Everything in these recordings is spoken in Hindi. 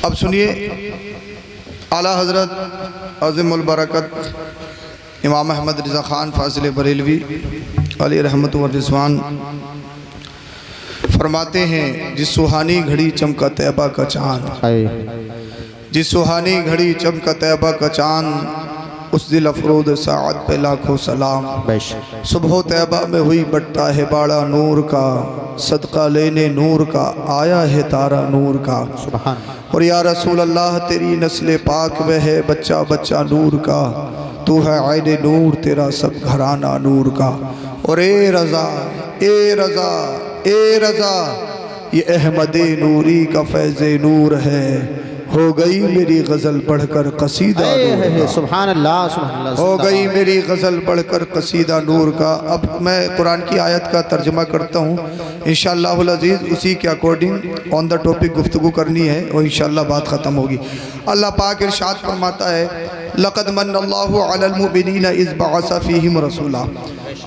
अब सुनिए आला हज़रत अज़ीमुल बरकत इमाम अहमद रज़ा ख़ान फ़ाज़िल बरेलवी अलैहि रहमत व रिज़वान फरमाते हैं, जिस सुहानी घड़ी चमका तैबा का चाँद, जिस सुहानी घड़ी चमका तैबा का चाँद, उस दिल अफरोद साअत पे लाखों सलाम। सुबह तैबा में हुई बट्टा है बाड़ा नूर का, सदका लेने नूर का आया है तारा नूर का। और या रसूल अल्लाह तेरी नस्ल पाक में है बच्चा बच्चा नूर का, तू है आयने नूर तेरा सब घराना नूर का। और ए रज़ा ए रज़ा ए रज़ा, ये अहमदे नूरी का फैज़े नूर है, हो गई मेरी गज़ल बढ़कर कसीदा नूर का। सुभान अल्लाह सुभान अल्लाह। हो गई मेरी गज़ल बढ़कर कसीदा नूर का। अब मैं कुरान की आयत का तर्जुमा करता हूँ इंशाअल्लाहुल अज़ीज़, उसी के अकॉर्डिंग ऑन द टॉपिक गुफ्तगू करनी है और इंशाअल्लाह बात ख़त्म होगी। अल्लाह पाक इरशाद फरमाता है, लक़द मन्नल्लाहु अलल मुमिनीना इज़ बअसा फ़ीहिम रसूला।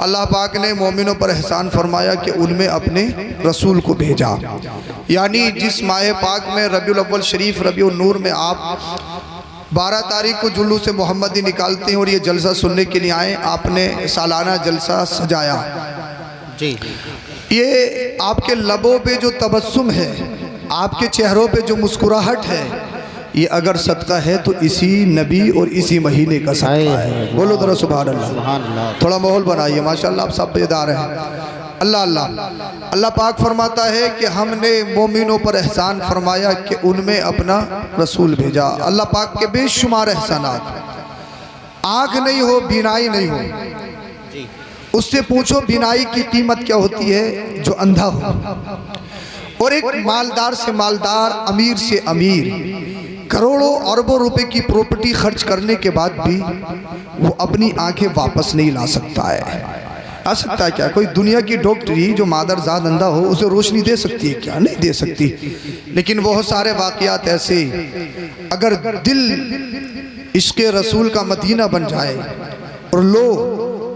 अल्लाह पाक ने मोमिनों पर एहसान फरमाया कि उनमें अपने रसूल को भेजा। यानी जिस माह पाक में रबीउल अव्वल शरीफ रबीउन नूर में आप 12 तारीख को जुलूस मोहम्मदी निकालते हैं और ये जलसा सुनने के लिए आए, आपने सालाना जलसा सजाया जी। ये आपके लबों पे जो तबस्सुम है, आपके चेहरों पे जो मुस्कुराहट है, ये अगर सदका है तो इसी नबी और इसी महीने का सदका है। बोलो जरा सुभान अल्लाह। थोड़ा माहौल बनाइए, माशाअल्लाह आप सब बेदार हैं। अल्लाह अल्लाह। अल्लाह पाक फरमाता है कि हमने मोमिनों पर एहसान फरमाया कि उनमें अपना रसूल भेजा। अल्लाह पाक के बेशुमार एहसानात। आँख नहीं हो, बीनाई नहीं हो, उससे पूछो बीनाई की कीमत क्या होती है जो अंधा हो। और एक मालदार से मालदार, अमीर से अमीर, करोड़ों अरबों रुपए की प्रॉपर्टी खर्च करने के बाद भी वो अपनी आंखें वापस नहीं ला सकता है। आ सकता है क्या? कोई दुनिया की डॉक्टरी जो मादरजाद अंधा हो उसे रोशनी दे सकती है क्या? नहीं दे सकती। लेकिन बहुत सारे वाक़यात ऐसे, अगर दिल इश्क़े रसूल का मदीना बन जाए और लो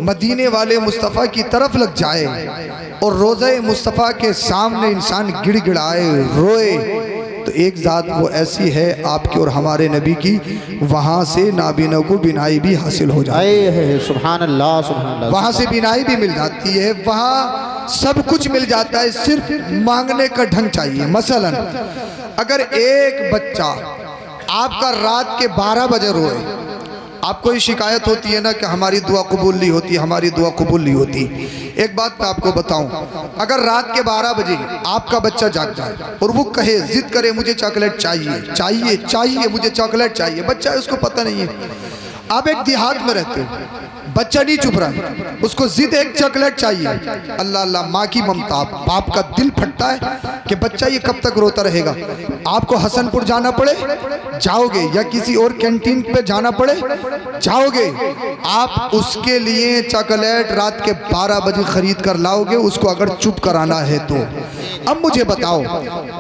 मदीने वाले मुस्तफ़ा की तरफ लग जाए और रोज़े मुस्तफ़ा के सामने इंसान गिड़गिड़ाए, रोए, तो एक ज़ात वो ऐसी है आपके और हमारे नबी की, वहाँ से नाबीनों को बिनाई भी हासिल हो जाती है। सुभान अल्लाह सुभान अल्लाह। वहाँ से बिनाई भी मिल जाती है, वहाँ सब कुछ मिल जाता है, सिर्फ मांगने का ढंग चाहिए। मसलन अगर एक बच्चा आपका रात के 12 बजे रोए, आपको ये शिकायत होती है ना कि हमारी दुआ कबूल नहीं होती, हमारी दुआ कबूल नहीं होती। एक बात मैं आपको बताऊं, अगर रात के 12 बजे आपका बच्चा जाग जाए और वो कहे, जिद करे, मुझे चॉकलेट चाहिए चाहिए चाहिए, मुझे चॉकलेट चाहिए, बच्चा है उसको पता नहीं है। आप एक देहात में रहते हो, बच्चा नहीं चुप रहा है, उसको जिद एक चॉकलेट चाहिए। अल्लाह अल्लाह, माँ की ममता, बाप का दिल फटता है कि बच्चा ये कब तक रोता रहेगा। आपको हसनपुर जाना पड़े जाओगे, या किसी और कैंटीन पे जाना पड़े जाओगे, आप उसके लिए चॉकलेट रात के 12 बजे खरीद कर लाओगे, उसको अगर चुप कराना है तो। अब मुझे बताओ,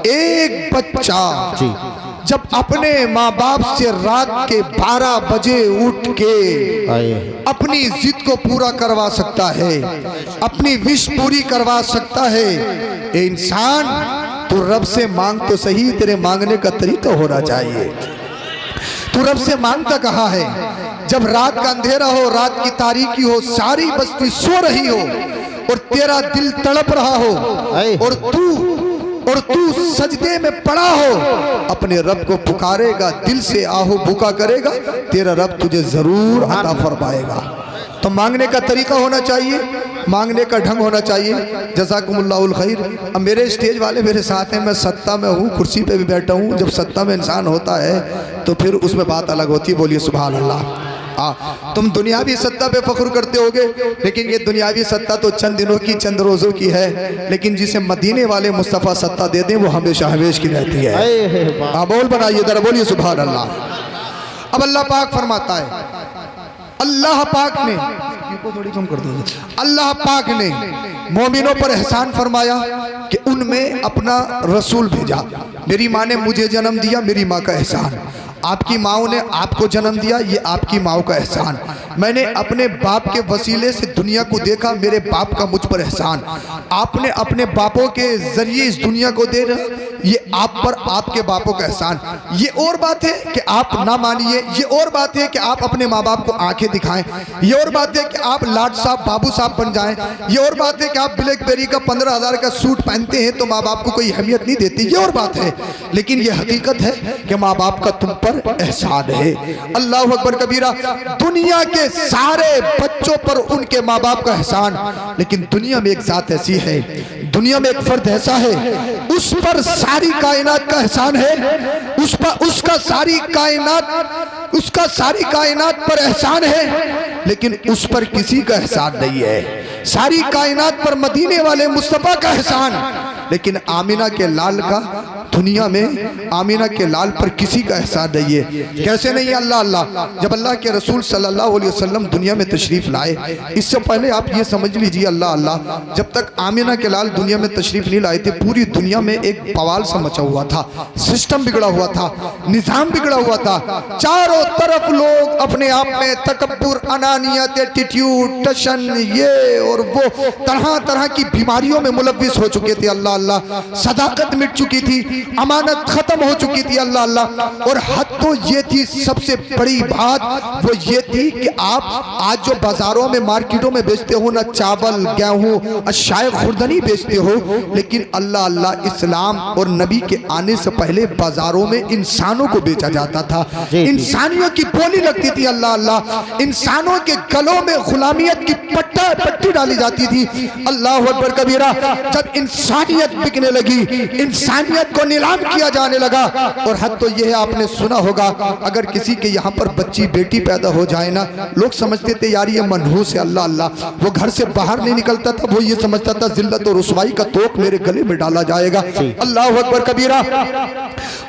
एक बच्चा जब अपने माँ बाप से रात के 12 बजे उठ के अपनी जिद को पूरा करवा सकता है, अपनी विश पूरी करवा सकता है, ए इंसान तू रब से मांग तो सही, तेरे मांगने का तरीका होना चाहिए। तू रब से मांगता कहाँ है? जब रात का अंधेरा हो, रात की तारीकी हो, सारी बस्ती सो रही हो और तेरा दिल तड़प रहा हो और तू सजदे में पड़ा हो, अपने रब को पुकारेगा, दिल से आहो भूखा करेगा, तेरा रब तुझे जरूर अता फरमाएगा। तो मांगने का तरीका होना चाहिए, मांगने का ढंग होना चाहिए। जज़ाकुमुल्लाहुल खैर। अब मेरे स्टेज वाले मेरे साथ हैं, मैं सत्ता में हूँ, कुर्सी पे भी बैठा हूँ। जब सत्ता में इंसान होता है तो फिर उसमें बात अलग होती है। बोलिए सुभान अल्लाह। तुम दुनियावी सत्ता पे फख्र करते होगे, लेकिन ये दुनियावी सत्ता तो चंद दिनों की, चंद रोज़ों की है, लेकिन जिसे मदीने वाले मुस्तफ़ा सत्ता दे दें वो हमेशा हमेश की रहती है। बोल बनाइए जरा, बोलिए सुभान अल्लाह। अब अल्लाह पाक फरमाता है, अल्लाह पाक ने थोड़ी कम कर दो, अल्लाह पाक ने मोमिनों पर एहसान फरमाया कि उनमें अपना रसूल भेजा। मेरी माँ ने मुझे जन्म दिया, मेरी माँ का एहसान। आपकी माओ ने आपको जन्म दिया, ये आपकी माओ का एहसान। मैंने अपने बाप के वसीले से दुनिया को देखा, मेरे बाप का मुझ पर एहसान। आपने अपने बापों के जरिए इस दुनिया को दे रहे, ये आप पर आपके बापों का एहसान। ये और बात है कि आप ना मानिए, ये और बात है कि आप अपने माँ बाप को आंखें दिखाएं, ये और बात है कि आप लाट साहब बाबू साहब बन जाएं, ये और बात है कि आप ब्लैकबेरी का 15,000 का सूट पहनते हैं तो माँ बाप को कोई अहमियत नहीं देती, ये और बात है। लेकिन ये हकीकत है कि माँ बाप का तुम पर एहसान है। अल्लाह अकबर कबीरा। दुनिया के सारे बच्चों पर उनके माँ बाप का एहसान, लेकिन दुनिया में एक जात ऐसी है, दुनिया में एक फर्द ऐसा है, उस पर सारी कायनात का एहसान है, उस पर उसका सारी कायनात पर एहसान है, लेकिन उस पर किसी का एहसान नहीं है। सारी कायनात पर मदीने वाले मुस्तफा का एहसान, लेकिन आमिना के लाल का दुनिया में आमिना के लाल पर किसी का एहसान नहीं है। कैसे नहीं? अल्लाह अल्लाह। जब अल्लाह के रसूल सल्लल्लाहु अलैहि वसल्लम दुनिया में तशरीफ लाए, इससे पहले आप ये समझ लीजिए अल्लाह अल्लाह, जब तक आमिना के लाल दुनिया में तशरीफ नहीं लाए थे, पूरी दुनिया में एक बवाल सा मचा हुआ था, सिस्टम बिगड़ा हुआ था, निज़ाम बिगड़ा हुआ था। चारों तरफ लोग अपने आप में तकब्बुर, अनानियत, एटीट्यूड, टशन, ये और वो तरह तरह की बीमारियों में मुलव्विस हो चुके थे। अल्लाह अल्लाह। सदाकत मिट चुकी थी, अमानत खत्म हो चुकी थी। अल्लाह अल्लाह। और हद तो ये थी, सबसे बड़ी बात वो ये थी कि आप आज जो बाजारों में मार्केटों में बेचते हो ना, चावल, गेहूं, अशाय खुर्दनी बेचते हो, लेकिन अल्लाह अल्लाह इस्लाम और नबी के आने से पहले बाजारों में इंसानों को बेचा जाता था, इंसानियों की बोली लगती थी। अल्लाह अल्लाह। इंसानों के गलों में गुलामियत की पट्टी डाली जाती थी। अल्लाह अकबर कबीरा। जब इंसानियत बिकने लगी, इंसानियत को नीलाम किया जाने लगा, और हद तो यह है, आपने सुना होगा, अगर किसी के यहाँ पर बच्ची बेटी पैदा हो जाए ना, लोग समझते थे यार ये मनहूस है। अल्लाह अल्लाह। वो घर से बाहर नहीं निकलता था, वो ये समझता था जिल्लत और रुसवाई का तोक मेरे गले में डाला जाएगा। अल्लाह अकबर कबीरा।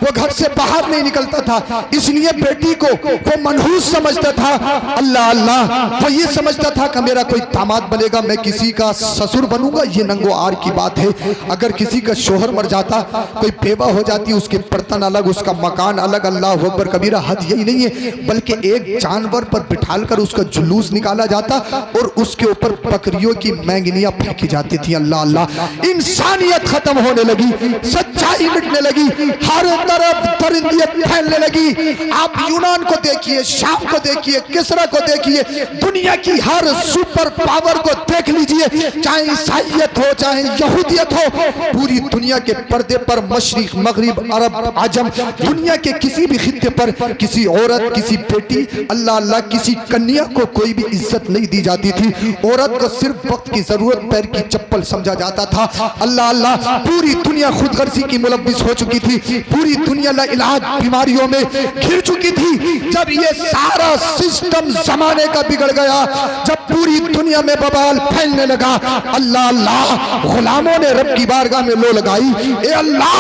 वो घर से बाहर नहीं निकलता था, इसलिए बेटी को वो मनहूस समझता था। अल्लाह अल्लाह। वो ये समझता था कि मेरा कोई दामाद बनेगा, मैं किसी का ससुर बनूंगा, ये नंगो आर की बात है। अगर किसी का शोहर मर जाता, कोई बेवा हो जाती, उसके बर्तन अलग, उसका मकान अलग। अल्लाह अकबर कबीरा। हद यही नहीं है, बल्कि एक जानवर पर बिठालकर उसका जुलूस निकाला जाता और उसके ऊपर बकरियों की मैंगनियां फेंकी जाती थी। अल्लाह अल्लाह। इंसानियत खत्म होने लगी, सच्चाई मिटने लगी, हर तरफ दरिंदियत फैलने लगी। आप यूनान को देखिए, शाम को देखिए, किसरा को देखिए, दुनिया की हर सुपर पावर को देख लीजिए, चाहे ईसाइयत हो चाहे यहूदियत हो, पूरी दुनिया के पर्दे पर मशरिक, मगरिब, अरब, आजम, दुनिया के किसी भी खित्ते पर किसी औरत, किसी बेटी, अल्लाह अल्लाह, किसी कन्या को कोई भी इज्जत नहीं दी जाती थी। औरत को सिर्फ वक्त की जरूरत, पैर की चप्पल समझा जाता था। अल्लाह अल्लाह। पूरी दुनिया खुदगर्जी की मुलव्विस हो चुकी थी, पूरी दुनिया लाइलाज बीमारियों में घिर चुकी थी। जब ये सारा सिस्टम जमाने का बिगड़ गया, जब पूरी दुनिया में बवाल फैलने लगा, अल्लाह अल्लाह, गुलामों ने रब की बारगाह में लो लगाई, ए अल्लाह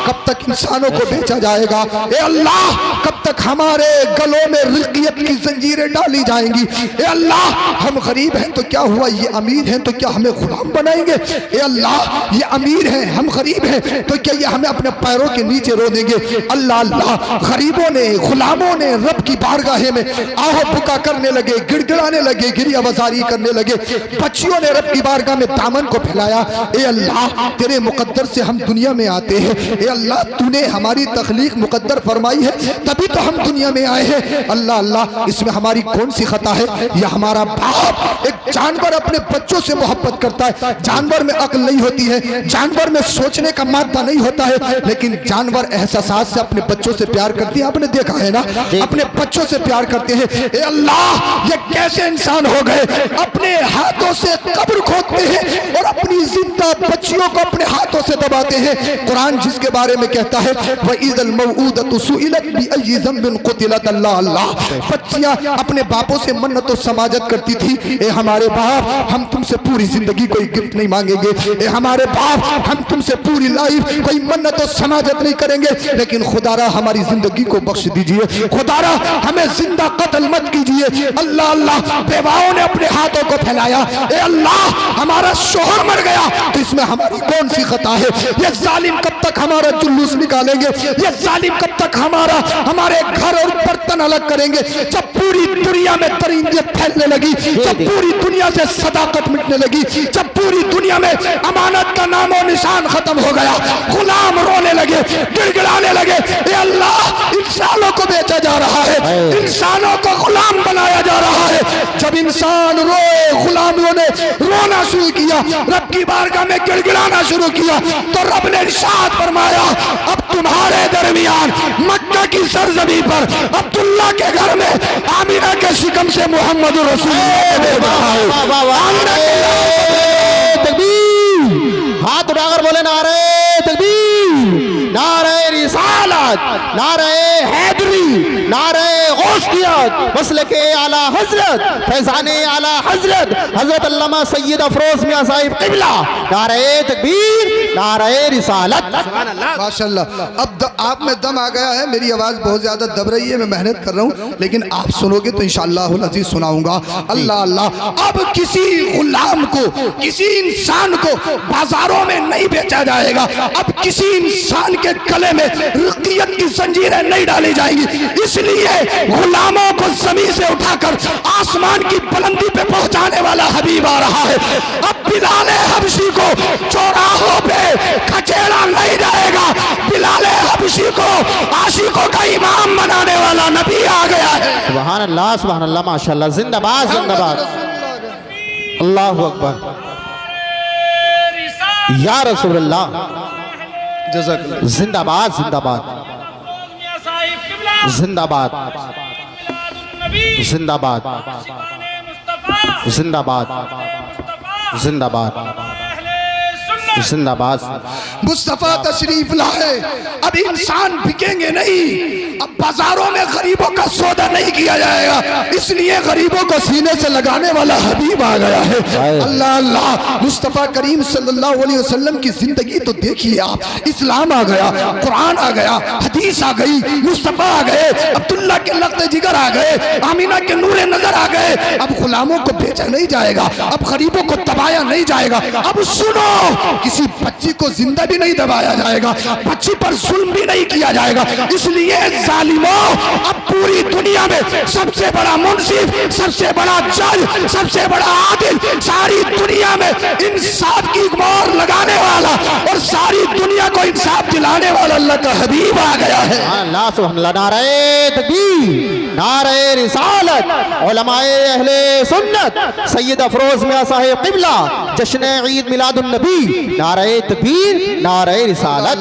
कब तक इंसानों को बेचा जाएगा, ए अल्लाह कब तक हमारे गलों में रिल्कियत की जंजीरें डाली जाएंगी, ए अल्लाह हम गरीब हैं तो क्या हुआ, ये अमीर हैं तो क्या हमें गुलाम बनाएंगे, ए अल्लाह ये अमीर हैं हम गरीब हैं तो क्या ये हमें अपने पैरों के नीचे रो देंगे। अल्लाह अल्लाह। गरीबों ने, गुलामों ने रब की बारगाह में आह बुका करने लगे, गिड़गिड़ाने लगे, गिरिया वजारी करने लगे। बच्चियों ने रब की बारगाह में दामन को फैलाया, ए अल्लाह तेरे मुकद्दर से हम दुनिया में आते हैं, ए अल्लाह तूने हमारी तख्लीक मुकद्दर फरमाई है तभी तो हम दुनिया में आए हैं। अल्लाह अल्लाह, इसमें हमारी कौन सी खता है? या हमारा बाप, एक जानवर अपने बच्चों से मोहब्बत करता है, जानवर में अक्ल नहीं होती है, जानवर में सोचने का मादा नहीं होता है, लेकिन जानवर एहसास से अपने बच्चों से प्यार करती है। आपने देखा है ना, अपने बच्चों से प्यार करते हैं। ए अल्लाह ये कैसे इंसान हो गए, अपने हाथों से कब्र खोदते हैं और अपनी जिंदा बच्चियों को अपने हाथों से दबाते हैं। कुरान जिसके बारे में कहता है, वइज़ल मौऊदतु सुइलत बिअय्यि ज़ंबिन क़ुतिलत। अल्लाह अल्लाह। बच्चियां अपने बापों से मन्नत और समाजत करती थी, ए हमारे बाप हम तुमसे पूरी जिंदगी कोई गिफ्ट नहीं मांगेंगे, ए हमारे बाप हम तुमसे पूरी लाइफ कोई मन्नत और समाजत नहीं करेंगे, लेकिन खुदारा हमारी जिंदगी को बख्श दीजिए, खुदारा हमें जिंदा कत्ल मत कीजिए। अल्लाह अल्लाह बेवाओं ने अपने हाथों को फैलाया, ए अल्लाह हमारा शोहर मर गया तो इसमें हमारी कौन सी खता है? ये जालिम कब तक हमारा जुलूस निकालेंगे? ये जालिम कब तक हमारे घर और बर्तन अलग करेंगे? जब पूरी दुनिया में दरिंदे फैलने लगी, जब पूरी दुनिया से सदाकत मिटने लगी, जब पूरी दुनिया में अमानत का नामो निशान खत्म हो गया, गुलाम रोने लगे, गिड़गिड़ाने लगे, ए अल्लाह इंसानों को बेचा जा रहा है, इंसानों को गुलाम बनाया जा रहा है। जब इंसान रोए, गुलामियों ने रोना शुरू किया, रब की बारगाह में गिड़गिड़ाना शुरू किया, तो रब ने इरशाद फरमाया अब तुम्हारे दरमियान मक्का की सरजमी पर अब्दुल्ला के घर में आमिना के शिकम से मोहम्मद हाथ उठाकर बोले नारे तकबीर, नारे रिसालत, नारे हैदरी, नारे गौसियत, मसलके आला हजरत, फैजाने आला हजरत, हजरत अल्लामा सैयद अफरोज मियां साहिब क़िबला, नारे तकबीर, नारे रिसालत। माशाल्लाह। अब आप में दम आ गया है, मेरी आवाज बहुत ज्यादा दब रही है, मैं मेहनत कर रहा हूँ, लेकिन आप सुनोगे तो इंशाअल्लाह अज़ीज़ सुनाऊंगा। अल्लाह अल्लाह। अब किसी गुलाम को, किसी इंसान को बाजारों में नहीं बेचा जाएगा, अब किसी इंसान के गले में रुक़ियत की जंजीरें नहीं डाली जाएंगी। इसलिए गुलामों को जमीन से उठाकर आसमान की बुलंदी पे पहुंचाने वाला हबीब आ रहा है। अब बिलाल हबशी को चौराहों पे खचेड़ा नहीं जाएगा, बिलाल हबशी को आशिकों का इमाम बनाने वाला नबी आ गया है। सुभान अल्लाह, सुभान अल्लाह, माशाअल्लाह, जिंदाबाद जिंदाबाद, अल्लाहु अकबर, या रसूलुल्लाह, जिंदाबाद जिंदाबाद जिंदाबाद जिंदाबाद जिंदाबाद जिंदाबाद जिंदाबाद। मुस्तफा तशरीफ लाए, अब इंसान बिकेंगे नहीं, अब बाजारों में गरीबों का सौदा नहीं किया जाएगा, इसलिए गरीबों को सीने से लगाने वाला हबीब आ गया है। अल्लाह अल्लाह। मुस्तफा करीम सल्लल्लाहु अलैहि वसल्लम की जिंदगी तो देखिए आप, इस्लाम आ गया, कुरान आ गया, हदीस आ गई, मुस्तफा आ गए, अब्दुल्ला के लख्त जिगर आ गए, आमीना के नूरे नजर आ गए। अब गुलामों को बेचा नहीं जाएगा, अब गरीबों को दबाया नहीं जाएगा। अब सुनो, किसी बच्ची को जिंदा भी नहीं दबाया जाएगा, बच्ची पर जुल्म भी नहीं किया जाएगा। इसलिए जालिमों, अब पूरी दुनिया में सबसे बड़ा मुंसिफ, सबसे बड़ा जज, सबसे बड़ा आदिल, सारी दुनिया में इंसाफ की मोहर लगाने वाला और सारी दुनिया को इंसाफ दिलाने वाला अल्लाह का हबीब आ गया है। अल्लाह सुभान अल्लाह। नारे तकबीर, नारे रिसालत, उलमाए अहले सुन्नत, सैयद अफरोज मियां साहिब क़िबला, जश्न ईद मिलादुन नबी, नारे तकबीर, नारे रिसालत।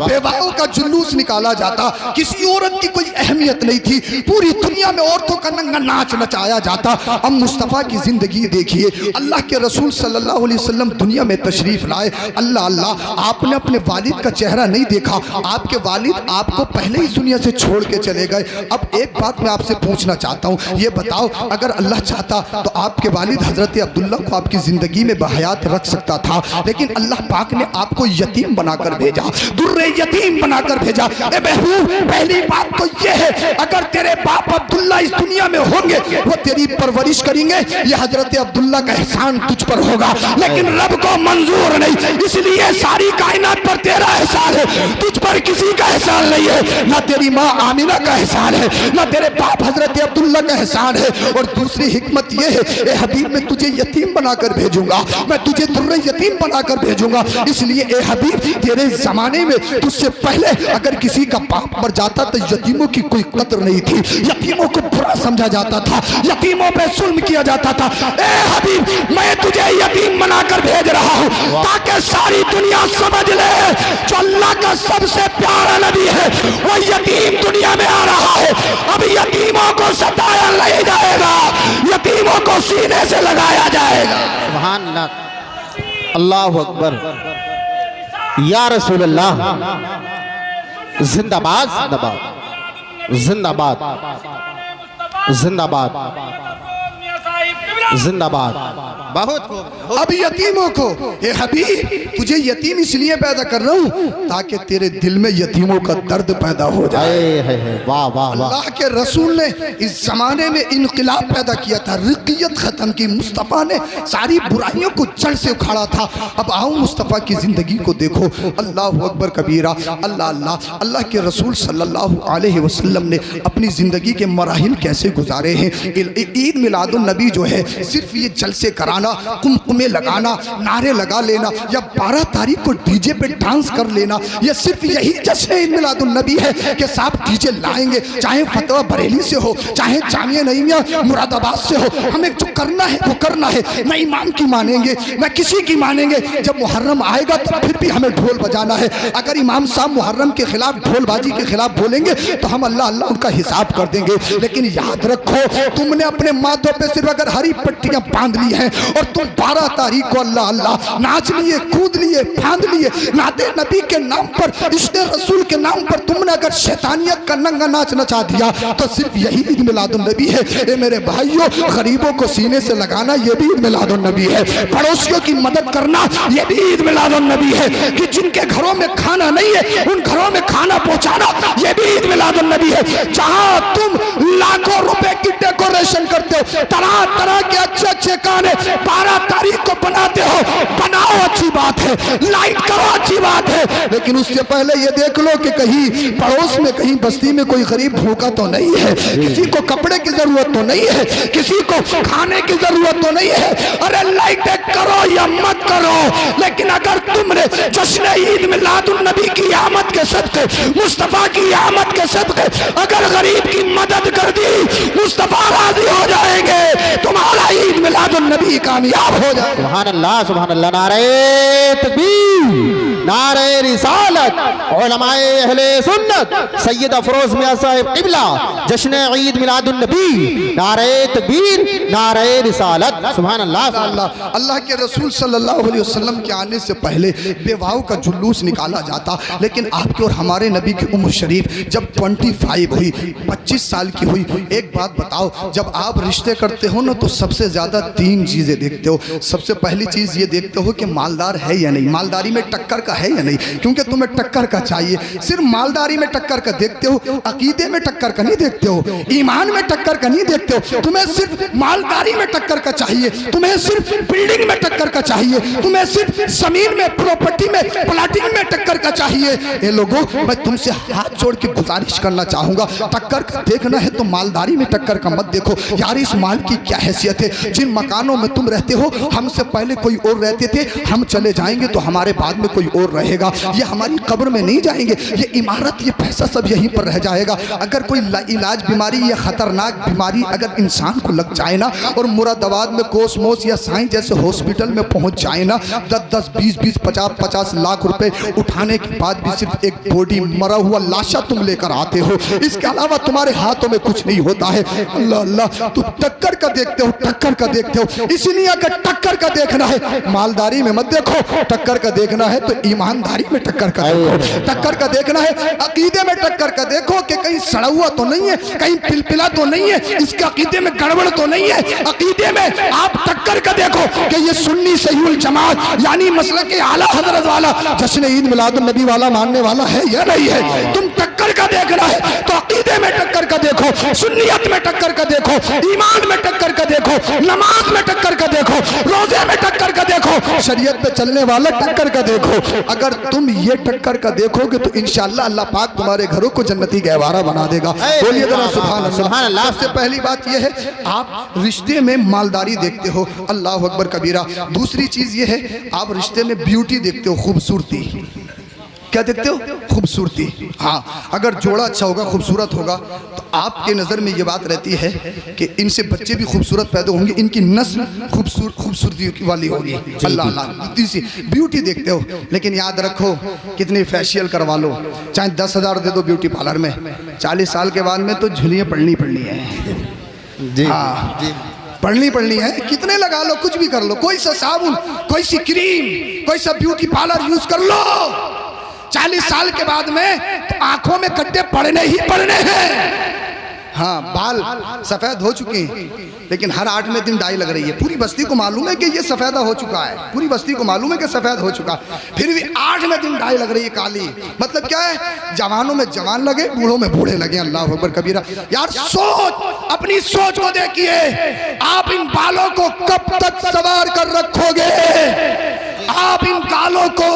बेवाओं का जुलूस निकाला जाता, किसी औरत की कोई अहमियत नहीं थी, पूरी दुनिया में औरतों का नंगा नाच नचाया जाता। अब मुस्तफ़ा की जिंदगी देखिए, अल्लाह के रसूल सल्लल्लाहु अलैहि वसल्लम दुनिया में तशरीफ लाए। अल्लाह अल्लाह। आपने अपने वालिद का चेहरा नहीं देखा, आपके वालिद आपको पहले ही दुनिया से छोड़ के चले गए। अब एक बात मैं आपसे पूछना चाहता हूँ, ये बताओ, अगर अल्लाह चाहता तो आपके वालिद हजरत अब्दुल्ला को आपकी जिंदगी में बहयात रख सकता था, लेकिन अल्लाह पाक ने आपको यतीम बनाकर भेजा, दुर्रे यतीम बनाकर भेजा। ए महबूब, पहली बात तो ये है, अगर तेरे बाप अब्दुल्ला इस दुनिया में होंगे, वो तेरी परवरिश करेंगे, ये हजरत अब्दुल्ला का एहसान तुझ पर होगा, लेकिन रब को मंजूर नहीं, इसलिए सारी कायनात पर तेरा एहसान है, तुझ पर किसी का एहसान नहीं है। ना तेरी माँ आमिना का एहसान है, ना तेरे बाप हजरत अब्दुल्ला का एहसान है। और दूसरी हिकमत ये है, ए हबीब, मैं तुझे यतीम बनाकर भेजूंगा, मैं तुझे दुर्रे यतीम बनाकर भेजूंगा। इसलिए ए हबीब, तेरे जमाने में तुझसे पहले अगर किसी का बाप मर जाता तो यतीमों की कोई कदर नहीं थी, यतीमों को बुरा समझा जाता था, यतीमों पे जुल्म किया जाता था। ए हबीब, मैं तुझे यतीम बनाकर भेज रहा हूँ ताकि सारी दुनिया समझ ले, जो अल्लाह का सबसे प्यारा नबी है वो यतीम दुनिया में आ रहा है। अब यतीमों को सताया नहीं जाएगा, यतीमों को सीने से लगाया जाएगा। सुभान अल्लाह, अल्लाहु अकबर, या रसूल अल्लाह, जिंदाबाद जिंदाबाद जिंदाबाद जिंदाबाद जिंदाबाद। बहुत खूब। अब यतीमों को, ए हबीब तुझे यतीम इसलिए पैदा कर रहा हूँ ताकि तेरे दिल में यतीमों का दर्द पैदा हो जाए। वाह वाह वाह। अल्लाह के रसूल ने इस जमाने में इनकलाब पैदा किया था, रिकियत खत्म की। मुस्तफ़ा ने सारी बुराइयों को जड़ से उखाड़ा था। अब आओ मुस्तफ़ा की जिंदगी को देखो। अल्लाह अकबर कबीरा। अल्लाह अल्लाह अल्लाह के रसूल सल्लल्लाहु अलैहि वसल्लम ने अपनी ज़िंदगी के मराहिल कैसे गुजारे हैं। ईद मिलादुन नबी जो है सिर्फ ये जलसे कराना, कुमकुमे लगाना, नारे लगा लेना या 12 तारीख को डीजे पे डांस कर लेना, ये सिर्फ यही जश्न ईद मिलादुन नबी है कि साहब डीजे लाएंगे, चाहे फतवा बरेली से हो, चाहे जामिया नईमिया मुरादाबाद से हो। हमें जो करना है वो करना है, न इमाम की मानेंगे न किसी की मानेंगे। जब मुहर्रम आएगा तो फिर भी हमें ढोल बजाना है। अगर इमाम साहब मुहर्रम के खिलाफ ढोलबाजी के खिलाफ बोलेंगे तो हम अल्लाह अल्लाह उनका हिसाब कर देंगे। लेकिन याद रखो, तुमने अपने माथों पे सिर्फ अगर हरी पट्टियां बांध ली हैं और तुम 12 तारीख को अल्लाह अल्लाह नाच लिए, कूद लिए, बांध लिए, नाते नबी के नाम पर, इश्क़े रसूल के नाम पर तुमने अगर शैतानियत का नंगा नाच नचा दिया तो सिर्फ यही ईद मिलादुन नबी है। ए मेरे भाइयों, गरीबों को सीने से लगाना ये भी ईद मिलादुन नबी है। पड़ोसियों की मदद करना ये भी ईद मिलादुन नबी है। कि जिनके घरों में खाना नहीं है उन घरों में खाना पहुंचाना ये भी ईद मिलादुन नबी है। जहां तुम लाखों रुपए की डेकोरेशन करते हो, तरह तरह के अच्छे अच्छे गाने 12 तारीख को बनाते हो, बनाओ, अच्छी बात है, लाइट करो, अच्छी बात है। लेकिन उससे पहले ये देख लो कि कहीं पड़ोस में, कहीं बस्ती में कोई गरीब भूखा तो नहीं है, किसी को कपड़े की जरूरत तो नहीं है, किसी को खाने की जरूरत तो नहीं है। अरे लाइटें करो या मत करो, लेकिन अगर तुमने जश्न ईद मिलादुन नबी की आमद के सदके, मुस्तफा की आमद के सदके अगर गरीब की मदद कर दी, मुस्तफा राजी हो जाएंगे, तुम्हारा ईद मिलादुन नबी कामयाब हो जाए। सुभान अल्लाह, सुभान अल्लाह। नारे तकबीर, नारे रिसालत, उलमाए अहले सुन्नत, सैयद अफरोज मियां साहिब क़िबला, जश्न ईद मिलादुन नबी, नारे तकबीर, नारे रिसालत। सुभान अल्लाह। अल्लाह अल्लाह के रसूल सल्लल्लाहु अलैहि वसल्लम के आने से पहले बेवाओं का जुलूस निकाला जाता, लेकिन आपके और हमारे नबी की उम्र शरीफ जब 25 हुई, 25 साल की हुई। एक बात बताओ, जब आप रिश्ते करते हो ना तो सबसे ज़्यादा 3 चीज़ें देखते हो। सबसे पहली चीज़ ये देखते हो कि मालदार है या नहीं, मालदारी में टक्कर का है या नहीं, क्योंकि तुम्हें टक्कर का चाहिए। सिर्फ मालदारी में टक्कर का देखते हो, अकीदे में टक्कर का नहीं देखते हो, ईमान में टक्कर का नहीं देखते हो। तुम्हें सिर्फ मालदारी में टक्कर का चाहिए, तुम्हें सिर्फ बिल्डिंग में टक्कर का चाहिए, तुम्हें सिर्फ जमीन में, प्रॉपर्टी में, प्लाटिंग में टक्कर का चाहिए। ये लोगों, मैं तुमसे हाथ जोड़ के गुजारिश करना चाहूंगा, टक्कर का देखना है तो मालदारी में टक्कर का मत देखो। यार इस माल की क्या हैसियत है, जिन मकानों में तुम रहते हो हमसे पहले कोई और रहते थे, हम चले जाएंगे तो हमारे बाद में कोई और रहेगा, ये हमारी कब्र में नहीं जाएंगे, ये इमारत, ये पैसा सब यहीं पर रह जाएगा। अगर कोई इलाज बीमारी या खतरनाक बीमारी अगर इंसान को लग जाए ना और मुरादाबाद में कोसमोस या साईं जैसे हॉस्पिटल में पहुंच जाए ना, 10-10, 20-20, 50-50 लाख रुपए उठाने के बाद भी सिर्फ एक बॉडी, मरा हुआ लाशा तुम लेकर आते हो, इसके अलावा तुम्हारे हाथों में कुछ नहीं होता है। अल्लाह अल्लाह, तुम टक्कर का देखते हो, टक्कर का देखते हो। इसलिए अगर टक्कर का देखना है मालदारी में मत देखो, टक्कर का देखना है तो ईमानदारी में टक्कर का देखो, टक्कर का देखना है अकीदे में टक्कर का देखो कि कहीं सड़ा हुआ तो नहीं है, कहीं पिलपिला तो नहीं है, इसके अकीदे में गड़बड़ तो नहीं है। अकीदे में आप टक्कर का देखो कि ये सुन्नी सहीउल जमात यानी मसलक के आला हजरत वाला, जश्न ईद मिलादुन नबी वाला मानने वाला है या नहीं है। तुम टक्कर का देखना है तो अकीदे में टक्कर का देखो, सुन्नियत में टक्कर का देखो, ईमान में टक्कर का देखो, नमाज में टक्कर का देखो, रोजे में टक्कर का देखो, शरीयत पे चलने वाला टक्कर का देखो। अगर तुम ये टक्कर का देखोगे तो इंशाअल्लाह अल्लाह पाक तुम्हारे घरों को जन्नती गहवारा बना देगा। बोलिए जरा सुभान अल्लाह, सुभान अल्लाह। सबसे पहली बात यह है, आप रिश्ते में मालदारी देखते हो, अल्लाह अकबर कबीरा। दूसरी चीज ये है, आप रिश्ते में ब्यूटी देखते हो, खूबसूरती। क्या देखते हो? खूबसूरती। हाँ, अगर जोड़ा अच्छा होगा, खूबसूरत होगा तो आपके नज़र में ये बात रहती है कि इनसे बच्चे भी खूबसूरत पैदा होंगे, इनकी नस्ल खूबसूरती वाली होगी। अल्लाह अल्लाह, तीसरी ब्यूटी देखते हो। लेकिन याद रखो, कितनी फेशियल करवा लो, चाहे 10,000 दे दो ब्यूटी पार्लर में, 40 साल के बाद में तो झुलियाँ पड़नी है जी। हाँ जी, पढ़नी है, कितने लगा लो, कुछ भी कर लो, कोई सा साबुन, कोई सी क्रीम, कोई सा ब्यूटी पार्लर यूज कर लो, 40 साल के बाद में तो आंखों में गड्ढे पड़ने ही पड़ने हैं। हाँ, बाल सफेद हो चुके हैं, लेकिन हर 8वें दिन डाई लग रही है। पूरी बस्ती को मालूम है कि ये सफेदा हो चुका है, पूरी बस्ती को मालूम है कि सफेद हो चुका, फिर भी 8वें दिन डाई लग रही है काली। मतलब क्या है, जवानों में जवान लगे, बूढ़ों में बूढ़े लगे। अल्लाह अकबर कबीरा। यार सोच, अपनी सोच को देखिए, आप इन बालों को कब तक सवार कर रखोगे? आप इन गालों को,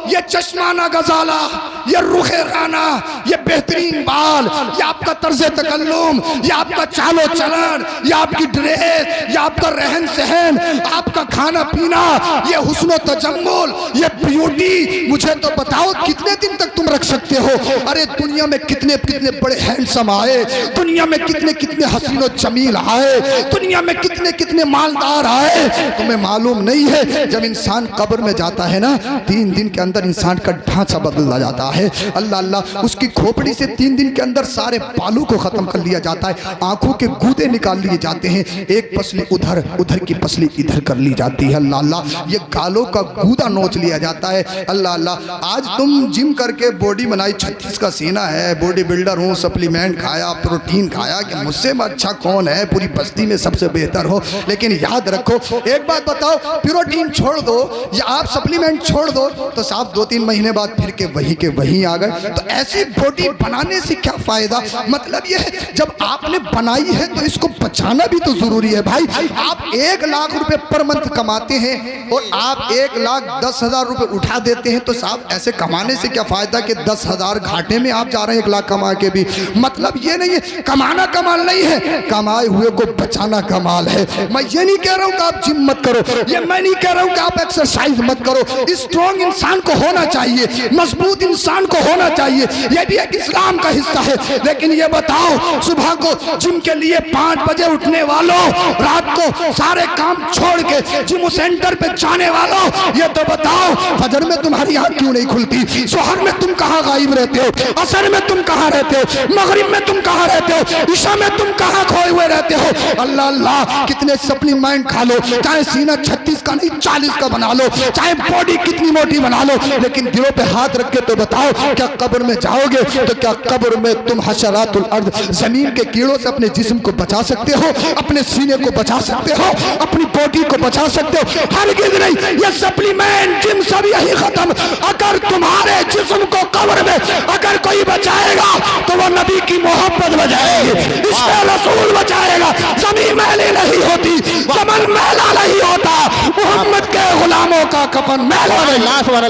ये चश्माना गजाला, ये रुखे राना, ये बेहतरीन बाल, ये आपका तर्ज तकल्लुम, ये आपका चालो चलन, ये आपकी ड्रेस, ये आपका रहन सहन, आपका खाना पीना, ये हुस्न तजम्मुल, ये ब्यूटी, मुझे तो बताओ कितने दिन तक तुम रख सकते हो? अरे दुनिया में कितने कितने बड़े हैंडसम आए, दुनिया में कितने कितने हसीनो जमील आए, दुनिया में कितने कितने मालदार आए। तुम्हें मालूम नहीं है, जब इंसान कब्र में जाता है ना, 3 दिन के अंदर इंसान का ढांचा बदला जाता है। अल्लाह अल्लाह, उसकी खोपड़ी से 3 दिन के अंदर सारे बालों को खत्म कर लिया जाता है, आंखों के गूदे निकाल लिए जाते हैं, एक पसली उधर, उधर की पसली इधर कर ली जाती है। अल्लाह अल्लाह, ये गालों का गूदा नोच लिया जाता है। अल्लाह अल्लाह, आज तुम जिम करके बॉडी बनाई, 36 का सीना है, बॉडी बिल्डर हूँ, सप्लीमेंट खाया, प्रोटीन खाया, कि मुझसे अच्छा कौन है, पूरी बस्ती में सबसे बेहतर हो। लेकिन याद रखो, एक बात बताओ, प्रोटीन छोड़ दो या आप सप्लीमेंट छोड़ दो तो साहब 2-3 महीने बाद फिर के वही आ गए। तो ऐसी बॉडी बनाने से क्या फायदा? मतलब ये है, जब आपने बनाई है तो इसको बचाना भी तो जरूरी है भाई। आप 1 लाख रुपए पर मंथ कमाते हैं और आप 1,10,000 रुपए उठा देते हैं, तो साहब ऐसे कमाने से क्या फायदा कि 10,000 घाटे में आप जा रहे हैं 1 लाख कमा के भी। मतलब ये नहीं है, कमाना कमाल नहीं है, कमाए हुए को बचाना कमाल है। मैं ये नहीं कह रहा हूँ कि आप जिम मत करो, ये मैं नहीं कह रहा हूँ कि आप एक्सरसाइज मत करो। स्ट्रॉन्ग इंसान को होना चाहिए, मजबूत इंसान को होना चाहिए, ये भी एक इस्लाम का हिस्सा है। लेकिन ये बताओ, सुबह को जिम के लिए 5 बजे उठने वालों, रात को सारे काम छोड़ के जिम सेंटर पे जाने वालों, ये तो बताओ फजर में तुम्हारी आंख क्यों नहीं खुलती? शोहर में तुम कहाँ गायब रहते हो? असर में तुम कहाँ रहते हो? मगरिब में तुम कहाँ रहते हो? ईशा में तुम कहाँ खोए हुए रहते हो? अल्लाह अल्लाह, कितने सप्लीमेंट खा लो, चाहे सीना 36 का नहीं 40 का बना लो, चाहे बॉडी कितनी मोटी बना लो, लेकिन दिलों पे हाथ रख के तो बताओ, क्या कब्र में जाओगे तो क्या कब्र में तुम हशरातुल अर्द, जमीन के कीड़ों से अपने जिस्म को बचा सकते हो? अपने सीने को बचा सकते हो? अपनी बॉडी को बचा सकते हो? हरगिज़ नहीं। ये सप्लीमेंट जिम सब यही खत्म। अगर तुम्हारे जिस्म को कब्र में अगर कोई बचाएगा तो वो नबी की मोहब्बत बचाएगी, इसका रसूल बचाएगा। जमीन मैली नहीं होती, चमन मैला नहीं होता, मोहम्मद के गुलामों का कफन मैला नहीं।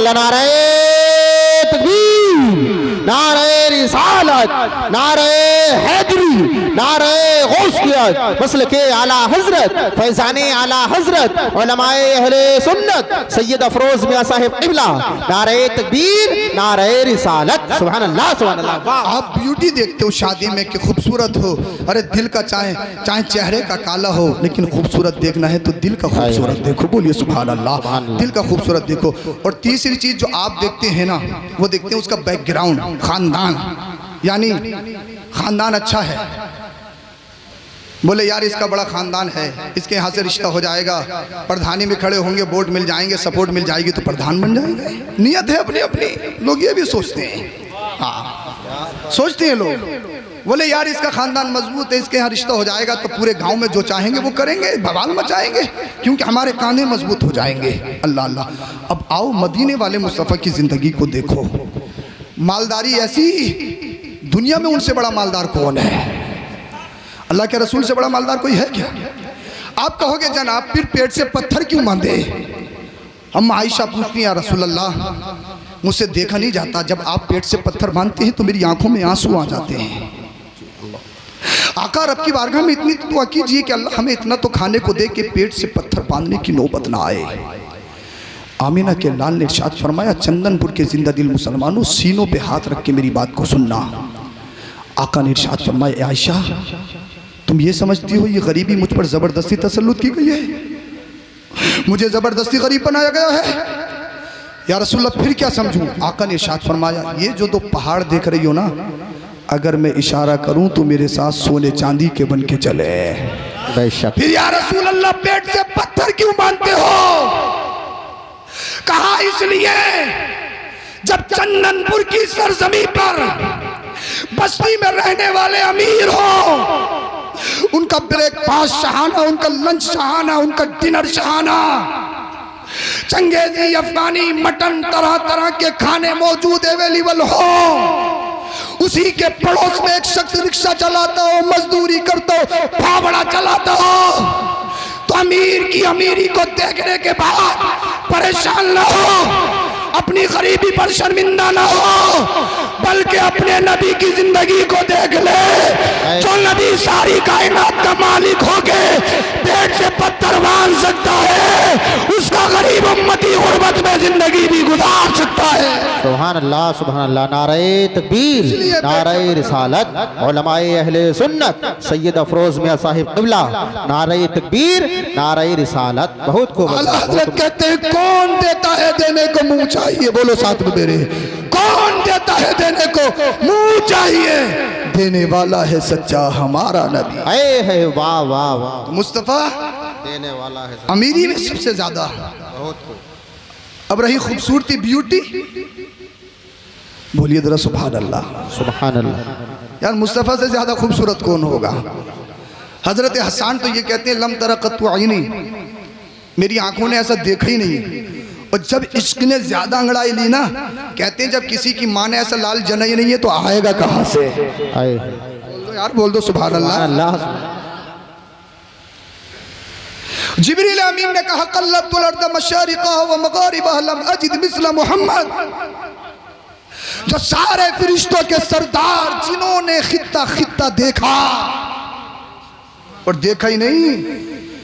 नारे तकबीर, नारे रिसालत, नारे हैदरी, नारे गौसियत, मसलके आला हजरत, फैजाने आला हजरत, उलमाए अहले सुन्नत, सैयद अफरोज मियां साहिब क़िबला, नारे तकबीर, नारे रिसालत। सुभान अल्लाह, सुभान अल्लाह। आप ब्यूटी देखते हो शादी में कि खूबसूरत हो, अरे दिल का चाहे चेहरे का काला हो, लेकिन खूबसूरत देखना है तो दिल का खूबसूरत देखो। बोलिए सुभान अल्लाह, दिल का खूबसूरत देखो। और तीसरी चीज जो आप देखते हैं ना, वो देखते हैं उसका बैकग्राउंड, खानदान, यानी खानदान अच्छा है। बोले यार इसका बड़ा खानदान है, इसके यहाँ से रिश्ता हो जाएगा, प्रधानी में खड़े होंगे, वोट मिल जाएंगे, सपोर्ट मिल जाएगी तो प्रधान बन जाएंगे। नियत है अपनी अपनी, लोग ये भी सोचते हैं, हाँ सोचते हैं लोग। बोले यार इसका खानदान मजबूत है, इसके यहाँ रिश्ता हो जाएगा तो पूरे गांव में जो चाहेंगे वो करेंगे, बवाल मचाएंगे, क्योंकि हमारे काने मजबूत हो जाएंगे। अल्लाह अल्लाह। अब आओ मदीने वाले मुस्तफ़ा की ज़िंदगी को देखो। मालदारी ऐसी, दुनिया में उनसे बड़ा मालदार कौन है? अल्लाह के रसूल से बड़ा मालदार कोई है क्या? आप कहोगे जनाब फिर पेट से पत्थर क्यों बांधे? हम आयशा पूछती हैं या रसूल अल्लाह मुझसे देखा नहीं जाता, जब आप पेट से पत्थर बांधते हैं तो मेरी आंखों में आंसू आ जाते हैं। आका रब की बारगाह में इतनी दुआ कीजिए कि अल्लाह हमें इतना तो खाने को दे कि पेट से पत्थर बांधने की नौबत ना आए। आमिना के लाल ने इरशाद फरमाया, चंदनपुर के जिंदा दिल मुसलमानों सीनों पे हाथ रख के मेरी बात को सुनना। आका ने इरशाद फरमाया, आयशा तुम ये समझती हो ये गरीबी मुझ पर ज़बरदस्ती तसल्लुत की गई है, मुझे ज़बरदस्ती गरीब बनाया गया है? या रसूलल्लाह फिर क्या समझूं? आका ने इरशाद फरमाया, ये जो 2 पहाड़ देख रही हो ना, अगर मैं इशारा करूं तो मेरे साथ सोने चांदी के बन के चले। फिर या रसूलल्लाह पेट से पत्थर क्यों बांधते हो? कहा इसलिए जब चंदनपुर की सरजमी पर बस्ती में रहने वाले अमीर हो, उनका ब्रेकफास्ट शहाना, उनका लंच शहाना, उनका डिनर शहाना, चंगेजी, अफगानी, मटन, तरह तरह के खाने मौजूद अवेलेबल हो। उसी के पड़ोस में एक शख्स रिक्शा चलाता हो, मजदूरी करता हो, फावड़ा चलाता हो, तो अमीर की अमीरी को देखने के बाद परेशान न हो, अपनी गरीबी पर शर्मिंदा ना हो, बल्कि अपने नबी की जिंदगी को देख ले। जो नबी सारी कायनात का मालिक होके पेट से पत्थर बांध सकता है, उसका गरीब उम्मती गुर्बत में जिंदगी भी गुजार सकता है। सुभान अल्लाह, सुभान अल्लाह। नारे तकबीर, नारे रिसालत, उलमाए अहले सुन्नत, सैयद अफरोज मियां साहिब क़िबला, नारे तकबीर, नारे रिसालत। बहुत खूब। हज़रत कहते हैं कौन देता है देने को मुंह चाहिए, बोलो साथ में मेरे, कौन देता है देने को मुंह चाहिए, देने वाला है सच्चा हमारा नबी। है वाह वाह वाह, मुस्तफा देने वाला है अमीरी में सबसे ज्यादा। बहुत खूब। अब रही खूबसूरती, ब्यूटी, बोलिए जरा सुभान अल्लाह, सुभान अल्लाह। यार मुस्तफा से ज्यादा खूबसूरत कौन होगा। हजरत हसन तो ये कहते हैं लम तरा कत्तु आईनी, मेरी आंखों ने ऐसा देखा ही नहीं। और जब इश्क ने ज्यादा अंगड़ाई ली ना, कहते हैं जब किसी की माँ ने ऐसा लाल जना ही नहीं है तो आएगा कहाँ से। बोल दो यार, बोल दो सुभान अल्लाह। जिब्रील अमीन ने कहा कल्लतुल अर्द मशारिक़हा व मग़ारिबहा लम अजिद मिस्ल मुहम्मद। जो सारे फरिश्तों के सरदार जिन्होंने खित्ता खित्ता देखा और देखा ही नहीं।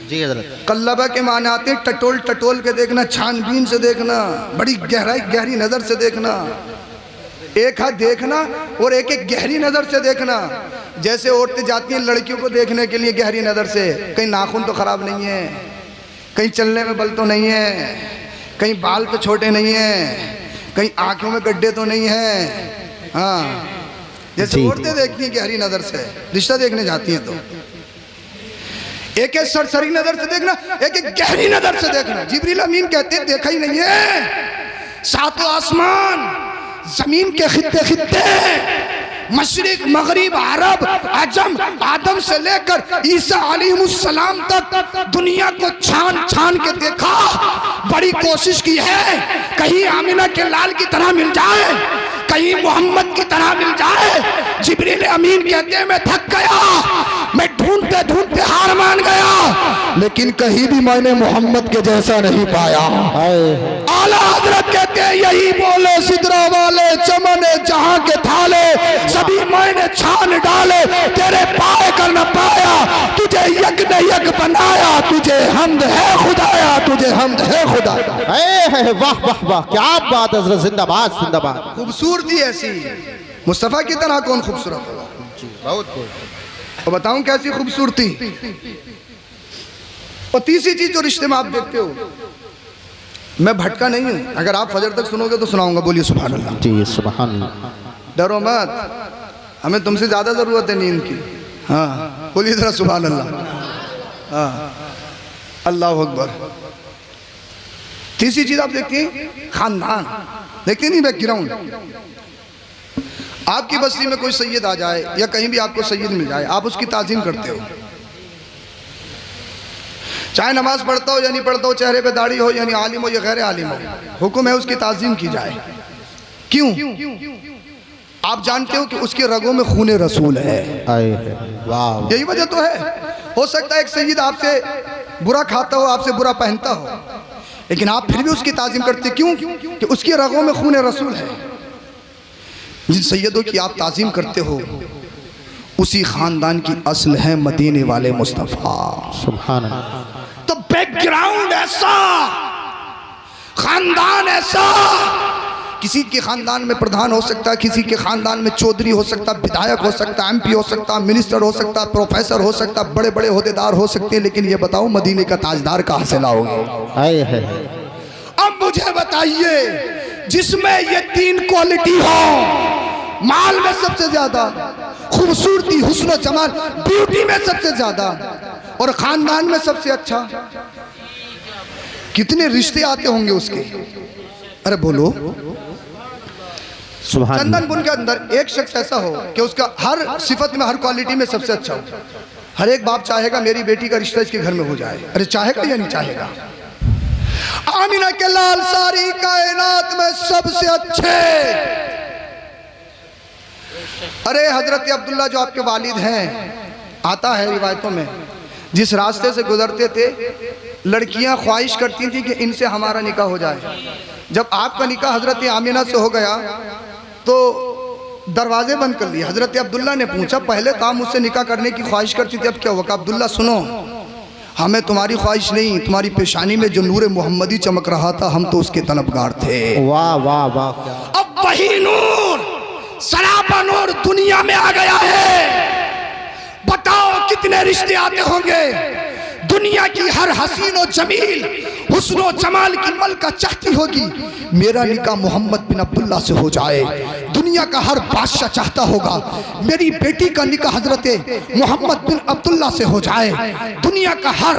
जी हज़रत। कल्लबा के माने आते हैं टटोल टटोल के देखना, छानबीन से देखना, बड़ी गहरी नजर से देखना, एक हाथ देखना और एक एक गहरी नजर से देखना। जैसे औरतें जाती हैं लड़कियों को देखने के लिए गहरी नजर से, कहीं नाखून तो खराब नहीं है, कहीं चलने में बल तो नहीं है, कहीं बाल तो छोटे नहीं है, कहीं आंखों में गड्ढे तो नहीं है। हाँ, जैसे औरतें देखती हैं गहरी नजर से, रिश्ता देखने जाती हैं तो एक एक सरसरी नजर से देखना, एक एक गहरी नजर से देखना। जिब्रील अमीन कहते हैं देखा ही नहीं है। सातों आसमान, जमीन के खित्ते खित्ते, मशरिक, मगरिब, अरब, अजम, आदम से लेकर ईसा अलैहिस्सलाम तक दुनिया को छान छान के देखा। बड़ी कोशिश की है कहीं आमिना के लाल की तरह मिल जाए, कहीं मोहम्मद की तरह मिल जाए। जिब्रील अमीन कहते हैं मैं थक गया, मैं ढूंढते ढूंढते हार मान गया, लेकिन कहीं भी मैंने मोहम्मद के जैसा नहीं पाया। आला हजरत कहते हैं यही बोले सिदरा वाले चमने जहां के थाले, सभी मैंने छान डाले, तेरे पाए कर न पाया, तुझे यज्ञ ने यज्ञ बनाया, तुझे हमद है खुदाया, तुझे हमद है खुदा। वाह वाह वाह, क्या बात हज़रत, जिंदाबाद जिंदाबाद। खूबसूरती ऐसी, मुस्तफ़ा की तरह कौन खूबसूरत होगा। बहुत खूब। और बताऊं कैसी खूबसूरती। और तीसरी चीज जो रिश्ते में आप देखते हो, मैं भटका नहीं हूं, अगर आप फजर तक सुनोगे तो सुनाऊंगा, बोलिए सुभान अल्लाह। जी सुभान अल्लाह। डरो मत, हमें तुमसे ज्यादा जरूरत है नींद की। हाँ बोलिए जरा सुभान अल्लाह। हाँ, अल्लाह अकबर। तीसरी चीज आप देखती हैं खानदान, देखते नहीं बैकग्राउंड। आपकी बस्ती में कोई सैयद आ जाए या कहीं भी आपको सैयद मिल जाए, आप उसकी ताजीम करते हो, चाहे नमाज पढ़ता हो या नहीं पढ़ता हो, चेहरे पे दाढ़ी हो यानी आलिम हो या गैर आलिम हो, हुक्म है उसकी ताजीम की जाए। क्यों? आप जानते हो कि उसके रगों में खून रसूल है। वाह, यही वजह तो है। हो सकता है एक सैयद आपसे बुरा खाता हो, आपसे बुरा पहनता हो, लेकिन आप फिर भी उसकी ताजीम करते। क्यों? कि उसके रगों में खून रसूल है। जिन सैयदों की आप ताजीम करते हो उसी खानदान की असल है मदीने वाले मुस्तफ़ा। सुभान अल्लाह। तो बैकग्राउंड ऐसा, खानदान ऐसा, किसी के खानदान में प्रधान हो सकता है, किसी के खानदान में चौधरी हो सकता, विधायक हो सकता, एमपी हो सकता, मिनिस्टर हो सकता, प्रोफेसर हो सकता, बड़े बड़े ओहदेदार हो सकते हैं, लेकिन ये बताओ मदीने का ताजदार कहाँ से लाओगे? अब मुझे बताइए, जिसमें ये तीन क्वालिटी हो, माल में सबसे ज्यादा, खूबसूरती, हुस्न जमाल, ब्यूटी में सबसे ज्यादा, और खानदान में सबसे अच्छा, कितने रिश्ते आते होंगे उसके? अरे बोलो। सुभान चंदनपुर के अंदर एक शख्स ऐसा हो कि उसका हर सिफत में, हर क्वालिटी में सबसे अच्छा हो। हर एक बाप चाहेगा मेरी बेटी का रिश्ता इसके घर में हो जाए। अरे चाहेगा या नहीं चाहेगा? आमिना के लाल सारी कायनात में सबसे अच्छे। अरे हजरत अब्दुल्ला जो आपके वालिद हैं, आता है रिवायतों में, जिस रास्ते से गुजरते थे लड़कियां ख्वाहिश करती थी कि इनसे हमारा निकाह हो जाए। जब आपका निकाह हजरत आमिना से हो गया तो दरवाजे बंद कर लिए। हजरत अब्दुल्ला ने पूछा, पहले तो आप मुझसे निकाह करने की ख्वाहिश करती थी, अब क्या हुआ? अब्दुल्ला सुनो, हमें तुम्हारी ख्वाहिश नहीं, तुम्हारी पेशानी में जो नूर मोहम्मदी चमक रहा था हम तो उसके तलबगार थे। वाह वाह वाह। अब वही नूर, सरापा नूर दुनिया में आ गया है। बताओ कितने रिश्ते आते होंगे। दुनिया की हर हसीन और जमील, हुस्न और जमाल की मलका चाहती होगी मेरा निकाह मोहम्मद बिन अब्दुल्ला से हो जाए। दुनिया का हर बादशाह चाहता होगा मेरी बेटी का निकाह हजरत मोहम्मद बिन अब्दुल्ला से हो जाए। दुनिया का हर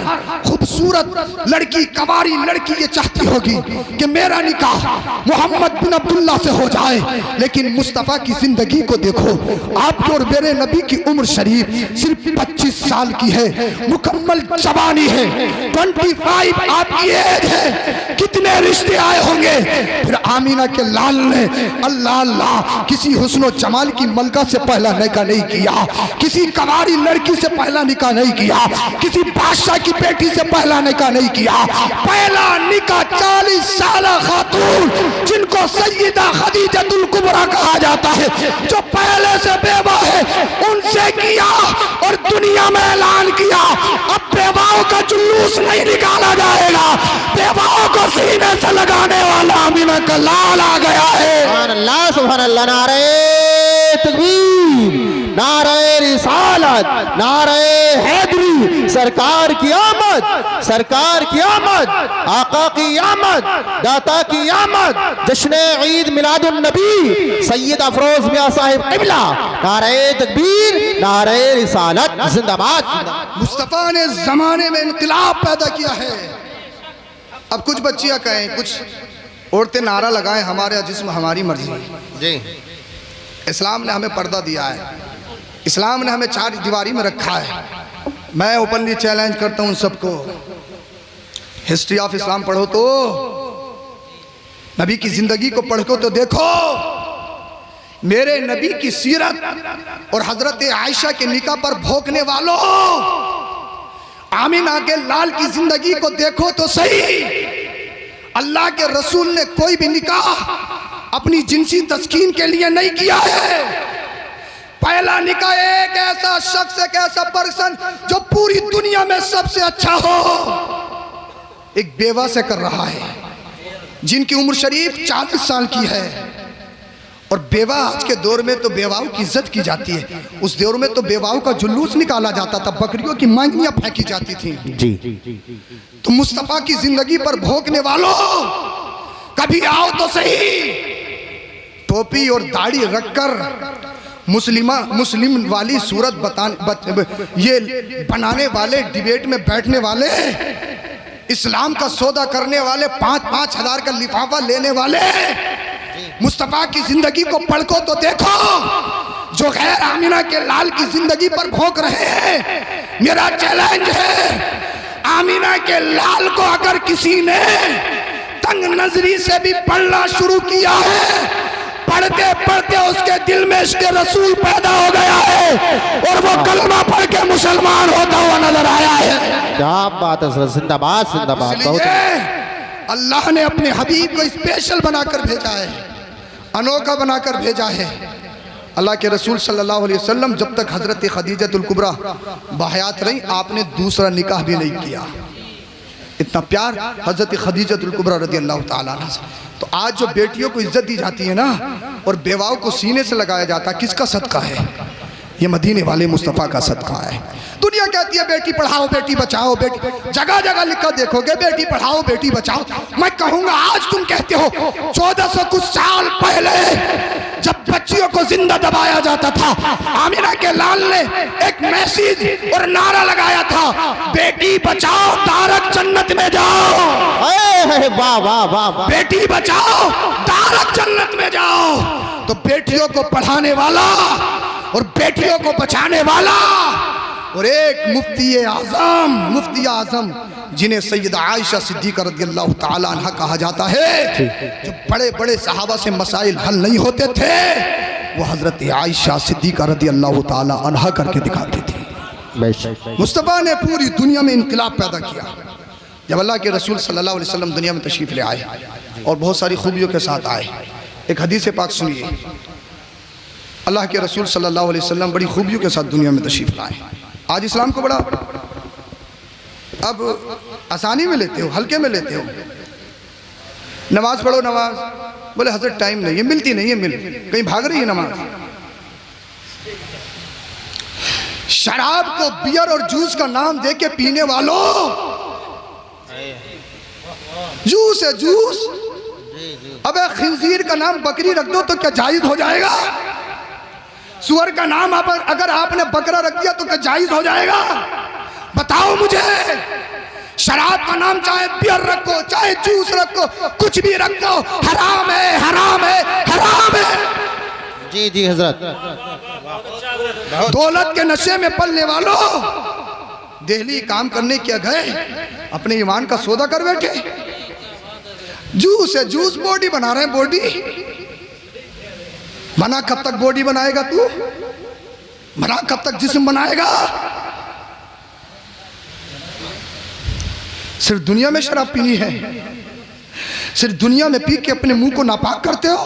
खूबसूरत लड़की, कवारी लड़की ये चाहती होगी कि मेरा निकाह मोहम्मद बिन अब्दुल्ला से हो जाए। लेकिन मुस्तफ़ा की जिंदगी को देखो, आपके और मेरे नबी की उम्र शरीफ सिर्फ 25 साल की है, मुकम्मल जवानी है, 25 आपकी एज है। कितने रिश्ते आए होंगे। फिर आमीना के लाल ने अल्लाह अल्लाह किसी हुस्न जमाल की मलका से पहला निकाह नहीं किया, किसी कवारी लड़की से पहला निकाह नहीं किया, किसी बादशाह की बेटी से पहला निकाह नहीं किया। पहला निकाह 40 साल खातून जिनको सैयदा खदीजतुल कुबरा कहा जाता है, जो पहले से बेवा है, उनसे किया और दुनिया में ऐलान किया अब बेवाओं का जुलूस नहीं निकाला जाएगा, बेवाओं को सीने से लगाने वाला आमिना का लाल आ गया है। सुभान अल्लाह, सुभान अल्लाह। नारे तकबीर, नारे रिसालत, नारे हैदरी। सरकार की आमद, सरकार की आमद, आका की आमद, दाता की आमद, जश्न ईद मिलादुन नबी सैयद अफरोज मियां साहिब क़िबला। नारे तकबीर, नारे रिसालत, जिंदाबाद। मुस्तफ़ा ने जमाने में इनकलाब पैदा किया है। अब कुछ बच्चियां कहें, कुछ औरतें नारा लगाएं, हमारा जिस्म हमारी मर्जी जी। इस्लाम ने हमें पर्दा दिया है, इस्लाम ने हमें 4 दीवारी में रखा है। मैं ओपनली चैलेंज करता हूं सबको, हिस्ट्री ऑफ इस्लाम पढ़ो तो, नबी की जिंदगी को पढ़ो तो देखो मेरे नबी की सीरत और हजरत आयशा के निकाह पर भोंकने वालों, आमिना के लाल की जिंदगी को देखो तो सही। अल्लाह के रसूल ने कोई भी निकाह अपनी जिनसी तस्कीन के लिए नहीं किया है। पहला निकाह एक ऐसा शख्स, एक ऐसा पर्सन जो पूरी दुनिया में सबसे अच्छा हो, एक बेवा से कर रहा है जिनकी उम्र शरीफ 40 साल की है। और बेवा आज के दौर में तो बेवाओं की इज्जत की जाती है, उस दौर में तो बेवाओं का जुलूस निकाला जाता था, बकरियों की मांगियां फेंकी जाती थी जी। तो मुस्तफ़ा की जिंदगी पर भोंकने वालों, कभी आओ तो सही। टोपी और दाढ़ी रखकर मुस्लिम वाली सूरत ये बनाने वाले, डिबेट में बैठने वाले, इस्लाम का सौदा करने वाले, 5-5 हज़ार का लिफाफा लेने वाले, मुस्तफ़ा की जिंदगी को पढ़ो तो देखो जो गैर आमिना के लाल की जिंदगी पर भोंक रहे हैं। मेरा चैलेंज है, आमिना के लाल को अगर किसी ने तंग नजरी से भी पढ़ना शुरू किया है, पढ़ते पढ़ते उसके दिल में इसके रसूल पैदा हो गया है और वो कलमा पढ़ के मुसलमान होता हुआ नजर आया है। क्या बात है, जिंदाबाद जिंदाबाद। बहुत अल्लाह ने अपने हबीब को स्पेशल बनाकर भेजा है, अनोखा बनाकर भेजा है। अल्लाह के रसूल सल्लल्लाहु अलैहि वसल्लम जब तक हजरत खदीजतुल कुबरा बहयात रही, आपने दूसरा निकाह भी नहीं किया। इतना प्यार हजरत खदीजतुल कुबरा रज़ी अल्लाह ताला अन्हा से। तो आज जो बेटियों को इज्जत दी जाती है ना, और बेवाओं को सीने से लगाया जाता है, किसका सदका है? ये मदीने वाले मुस्तफ़ा का सदका है। दुनिया कहती है बेटी पढ़ाओ बेटी बचाओ, बेटी जगह जगह लिखा देखोगे बेटी पढ़ाओ बेटी बचाओ। मैं कहूँगा आज तुम कहते हो, 1400 कुछ साल पहले जब बच्चियों को जिंदा दबाया जाता था, आमिना के लाल ने एक मैसेज और नारा लगाया था, बेटी बचाओ तारक जन्नत में जाओ। है वाह वाह वाह वाह। बेटी बचाओ दारक जन्नत में जाओ। तो बेटियों को पढ़ाने वाला और बेटियों को बचाने वाला और एक मुफ्ती आजम जिन्हें सैयदा आयशा सिद्दीक़ा रज़ियल्लाहु ताला अन्हा कहा जाता है, जो बड़े बड़े सहाबा से मसाइल हल नहीं होते थे वो हजरत आयशा सिद्दीक़ा रज़ियल्लाहु ताला अन्हा करके दिखाती थी। मुस्तफ़ा ने पूरी दुनिया में इनकलाब पैदा किया। जब अल्लाह के रसूल सल्लल्लाहु अलैहि वसल्लम दुनिया में तशरीफ़ ले आए और बहुत सारी खूबियों के साथ आए, एक हदीस पाक सुनिए। अल्लाह के रसूल सल्लल्लाहु अलैहि वसल्लम बड़ी खूबियों के साथ दुनिया में तशरीफ़ लाए। आज इस्लाम को बड़ा अब आसानी में लेते हो, हल्के में लेते हो। नमाज पढ़ो, नमाज बोले हजरत टाइम नहीं है, मिलती नहीं है, कहीं भाग रही है नमाज। शराब को बियर और जूस का नाम दे के पीने वालों, जूस है जूस। अबे खिंजीर का नाम बकरी रख दो तो क्या जायज हो जाएगा? सुअर का नाम अगर आपने बकरा रख दिया तो क्या जायज हो जाएगा? बताओ मुझे। शराब का नाम चाहे बियर रखो, चाहे जूस रखो, कुछ भी रखो, हराम है, हराम है, हराम है। जी जी हजरत। दौलत के नशे में पलने वालों, दिल्ली काम करने क्या गए, अपने ईमान का सौदा कर बैठे। जूस है जूस, बॉडी बना रहे हैं, बॉडी बना कब तक बॉडी बनाएगा तू? बना कब तक जिस्म बनाएगा? सिर्फ दुनिया में शराब पीनी है, सिर्फ दुनिया में पी के अपने मुंह को नापाक करते हो।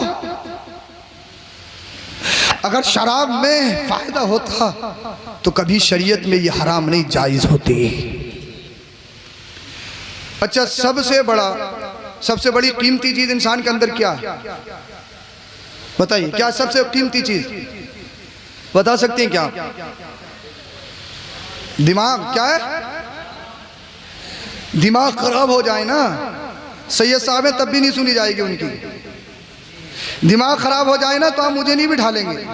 अगर शराब में फायदा होता तो कभी शरीयत में ये हराम नहीं जायज होती। अच्छा, सबसे बड़ी कीमती चीज इंसान के अंदर क्या है बताइए? क्या सबसे कीमती चीज बता सकते हैं क्या? दिमाग। क्या है? दिमाग खराब हो जाए ना, सैयद साहब है तब भी नहीं सुनी जाएगी उनकी। दिमाग खराब हो जाए ना तो आप मुझे नहीं बिठा लेंगे,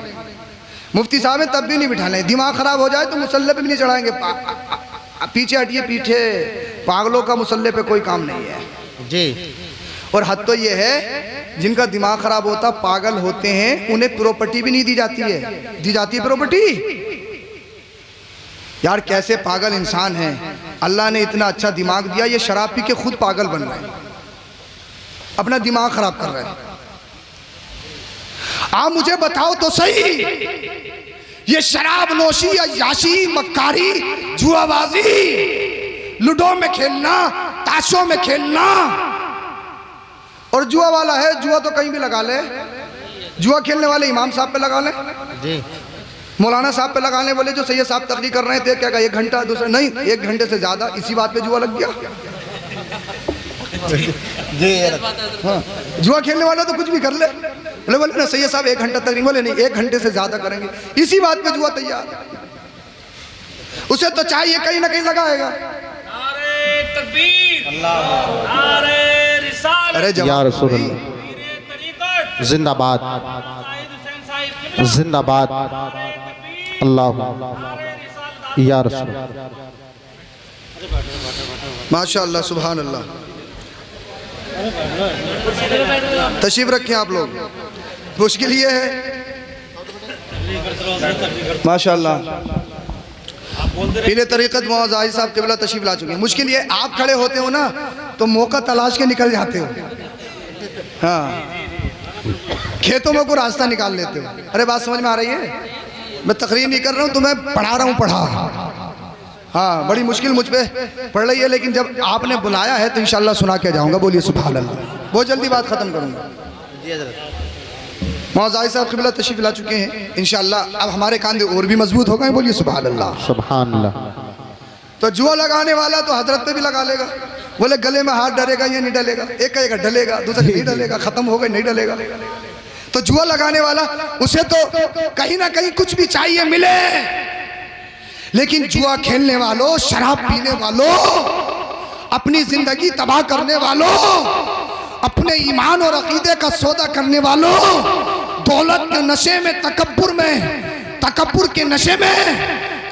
मुफ्ती साहब है तब भी नहीं बिठा लेंगे। दिमाग खराब हो जाए तो मुसल्ले पे भी नहीं चढ़ाएंगे। पीछे हटिए, पीछे। पागलों का मुसल्ले पे कोई काम नहीं है जी। और हद तो ये है, जिनका दिमाग खराब होता, पागल होते हैं, उन्हें प्रॉपर्टी भी नहीं दी जाती है। दी जाती है प्रॉपर्टी? यार कैसे पागल इंसान है। अल्लाह ने इतना अच्छा दिमाग दिया, ये शराब पी के खुद पागल बन रहे हैं, अपना दिमाग खराब कर रहे हैं। आप मुझे बताओ तो सही, ये शराब नोशी या याशी, मक्कारी, जुआबाजी, लूडो में खेलना, ताशों में खेलना। और जुआ वाला है, जुआ तो कहीं भी लगा ले। जुआ खेलने वाले इमाम साहब पे लगा ले जी, मौलाना साहब पे लगाने बोले, जो सैयद साहब तकरीर कर रहे थे, क्या कहा 1 घंटा, दूसरा नहीं 1 घंटे से ज्यादा, इसी बात पे जुआ लग गया। हाँ, जुआ खेलने वाला तो कुछ भी कर ले। बोले ना सैयद साहब 1 घंटा तकरीर, बोले नहीं 1 घंटे से ज्यादा करेंगे, इसी बात पे जुआ तैयार। उसे तो चाहिए कहीं ना कहीं लगाएगा। नारे तकबीर, नारे रिसालत, अरे या रसूल अल्लाह, जिंदाबाद जिंदाबाद, अल्लाह या रसूल। माशाअल्लाह, सुभान अल्लाह। तशरीफ रखें आप लोग। मुश्किल ये है माशाअल्लाह, पीले तरीक़त मौज़ाई साहब क़िबला तशरीफ ला चुके हैं। मुश्किल ये, आप खड़े होते हो ना तो मौका तलाश के निकल जाते हो। हाँ, खेतों में कोई रास्ता निकाल लेते हो। अरे बात समझ में आ रही है? मैं तकरीर नहीं कर रहा हूँ, तो मैं पढ़ा रहा हूँ, पढ़ा। हाँ, बड़ी मुश्किल मुझ पे पड़ रही है, लेकिन जब आपने बुलाया है तो इंशाल्लाह सुना के जाऊँगा। बोलिए सुभान अल्लाह। बहुत जल्दी बात ख़त्म करूँगा। मौज़ाई साहब क़िबला तशरीफ ला चुके हैं, इंशाल्लाह अब हमारे कांधे और भी मजबूत हो गए। बोलिए सुभान अल्लाह, सुभान अल्लाह। तो जुआ लगाने वाला तो हजरत पे भी लगा लेगा। बोले गले में हाथ डलेगा या नहीं डलेगा? एक कहेगा डलेगा, दूसरा नहीं डलेगा, खत्म हो गए, नहीं डलेगा। तो जुआ लगाने वाला, उसे तो कहीं ना कहीं कुछ भी चाहिए मिले। लेकिन जुआ खेलने वालों, शराब पीने वालों, अपनी जिंदगी तबाह करने वालों, अपने ईमान और अकीदे का सौदा करने वालों, दौलत के नशे में, तकब्बुर के नशे में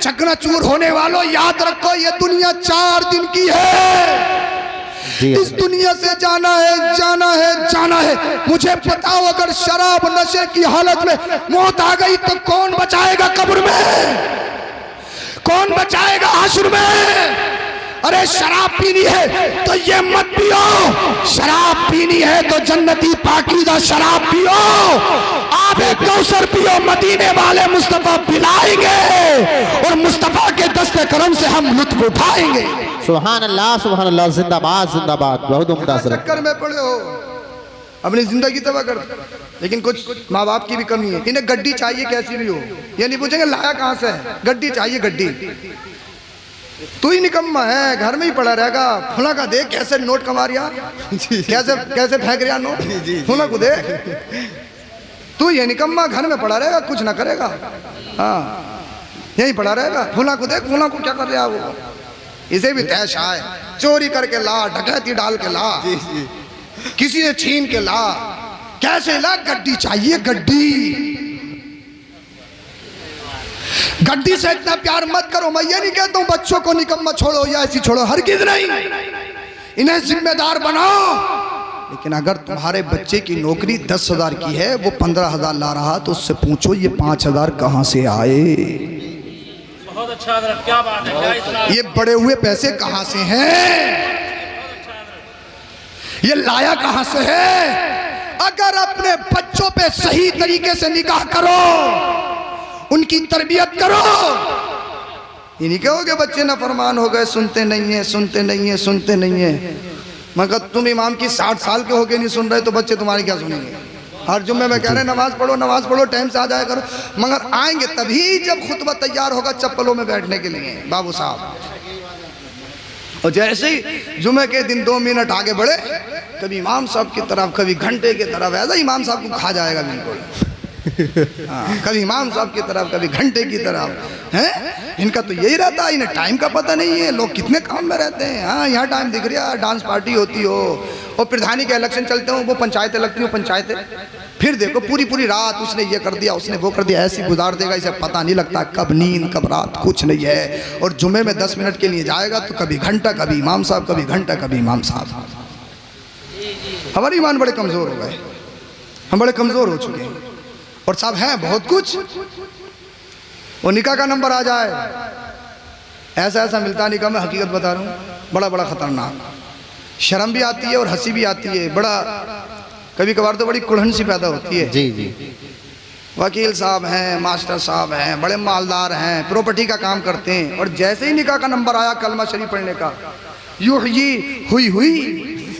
चकनाचूर होने वालों, याद रखो ये दुनिया 4 दिन की है। जी। इस दुनिया से जाना है, जाना है, जाना है। मुझे बताओ, अगर शराब नशे की हालत में मौत आ गई तो कौन बचाएगा कब्र में? कौन बचाएगा हश्र में? अरे शराब पीनी है तो ये मत पियो, शराब पीनी है तो जन्नती पाकीज़ा शराब पियो, आबे कौसर पियो, मदीने वाले मुस्तफा पिलाएंगे और मुस्तफा के दस्ते करम से हम लुत्फ उठाएंगे। सुभान अल्लाह, जिंदाबाद जिंदाबाद। बहुत उम्दा सर। चक्कर में पड़े हो, अपनी जिंदगी तबाह कर। लेकिन कुछ माँ बाप की भी कमी है, इन्हें गड्डी चाहिए कैसी भी हो, ये नहीं पूछेंगे लाया कहाँ से है, गड्डी चाहिए गड्डी। तू ही निकम्मा है, घर में ही पड़ा रहेगा। फुला का देख कैसे नोट कमा रिया, कैसे कैसे फेंक रिया नोट, फुला को देख। तू ये निकम्मा घर में पड़ा रहेगा, कुछ ना करेगा। हाँ, यही पड़ा रहेगा। फुला को देख, फुला को क्या कर रहा वो, इसे भी तैश आए, चोरी करके ला, डकैती डाल के ला, किसी ने छीन के ला, कैसे ला? गड्डी चाहिए गड्डी। गड्डी से इतना प्यार मत करो। मैं ये नहीं कहता हूं बच्चों को निकम्मा छोड़ो या ऐसी छोड़ो, हरगिज़ नहीं, इन्हें जिम्मेदार बनाओ। लेकिन अगर तुम्हारे बच्चे की नौकरी 10,000 की है, वो 15,000 ला रहा, तो उससे पूछो ये 5,000 कहां से आए? बहुत अच्छा, क्या बात है, क्या इस्लाम। ये बड़े हुए पैसे कहां से हैं? ये लाया कहां से है? अगर अपने बच्चों पे सही तरीके से निकाह करो, उनकी तरबियत करो, ये नहीं कहोगे बच्चे नाफरमान हो गए, सुनते नहीं है, सुनते नहीं है, सुनते नहीं है। मगर तुम इमाम की 60 साल के होके नहीं सुन रहे तो बच्चे तुम्हारी क्या सुनेंगे? हर जुम्मे में कह रहे हैं नमाज पढ़ो, टाइम से आ जाया करो, मगर आएंगे तभी जब खुतबा तैयार होगा चप्पलों में बैठने के लिए बाबू साहब। और जैसे ही जुम्मे के दिन 2 मिनट आगे बढ़े, कभी इमाम साहब की तरफ, कभी घंटे की तरफ, ऐसा इमाम साहब को खा जाएगा बिल्कुल। हाँ, कभी इमाम साहब की तरफ, कभी घंटे की तरफ। हैं, इनका तो यही रहता है, इन्हें टाइम का पता नहीं है। लोग कितने काम में रहते हैं। हाँ, यहाँ टाइम दिख रहा है, डांस पार्टी होती हो, और प्रधानी के इलेक्शन चलते हो, वो पंचायतें लगती हो, पंचायतें। फिर देखो पूरी रात उसने ये कर दिया, उसने वो कर दिया, ऐसी गुजार देगा, इसे पता नहीं लगता कब नींद कब रात, कुछ नहीं है। और जुम्मे में 10 मिनट के लिए जाएगा तो कभी घंटा, कभी इमाम साहब, कभी घंटा, कभी इमाम साहब। हमारे ईमान बड़े कमज़ोर हो गए, हम बड़े कमज़ोर हो चुके हैं। और साहब हैं बहुत कुछ, वो निकाह का नंबर आ जाए, ऐसा ऐसा मिलता निकाह में, हकीकत बता रहा हूँ, बड़ा बड़ा ख़तरनाक। शर्म भी आती है और हंसी भी आती है, बड़ा कभी कभार तो बड़ी कुढ़न सी पैदा होती है। जी जी। वकील साहब हैं, मास्टर साहब हैं, बड़े मालदार हैं, प्रॉपर्टी का काम करते हैं, और जैसे ही निकाह का नंबर आया कलमा शरीफ पढ़ने का, यूं ही हुई हुई,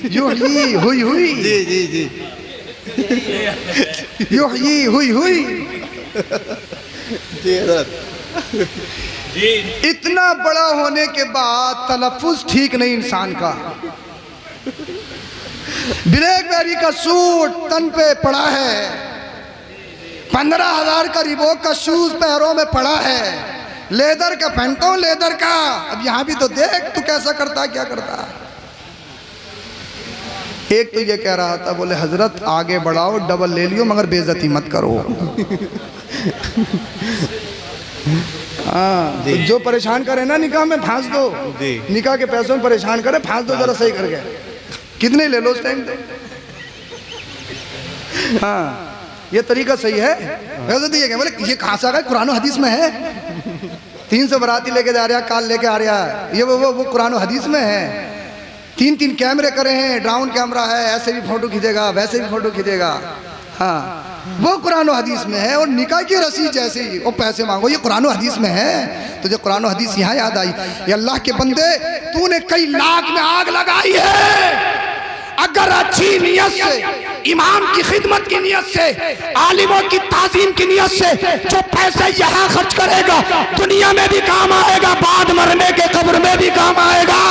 यूं ही हुई हुई, जी जी जी, यूं ही हुई हुई। इतना बड़ा होने के बाद तलफ़ुज़ ठीक नहीं इंसान का। ब्लैकबेरी का सूट तन पे पड़ा है, 15,000 का रिबॉक का शूज पैरों में पड़ा है, लेदर का पहनता हूं, लेदर का। अब यहाँ भी तो देख तू कैसा करता है, क्या करता है। एक तो ये कह रहा था, बोले हजरत आगे बढ़ाओ, डबल ले लियो, मगर बेइज्जती मत करो। हाँ, तो जो परेशान करे ना निकाह में फांस दो, निकाह के पैसों में परेशान करे, फांस दो जरा सही करके, कितने ले लो उस टाइम पे। हाँ, ये तरीका सही है। वैसे तो ये क्या, बोले ये कहाँ से आ गया, कुरान और हदीस में है। 300 बराती लेके जा रहा, काल लेके आ रहा है, ये वो कुरान और हदीस में है। 3 कैमरे करे हैं, ड्रोन कैमरा है, ऐसे भी फोटो खींचेगा, वैसे भी फोटो खींचेगा। हाँ, वो कुरान और हदीस में है। और निकाह की रसीद जैसे ही वो पैसे मांगो, ये कुरान और हदीस में है। तो जो कुरान और हदीस यहाँ याद आई, ये अल्लाह के बंदे, तूने कई लाख में आग लगाई है। अगर अच्छी नीयत से, इमाम की खिदमत की नीयत से, आलिमों की ताज़ीम की नीयत से जो पैसे यहाँ खर्च करेगा, दुनिया में भी काम आएगा, बाद मरने के कब्र में भी काम आएगा।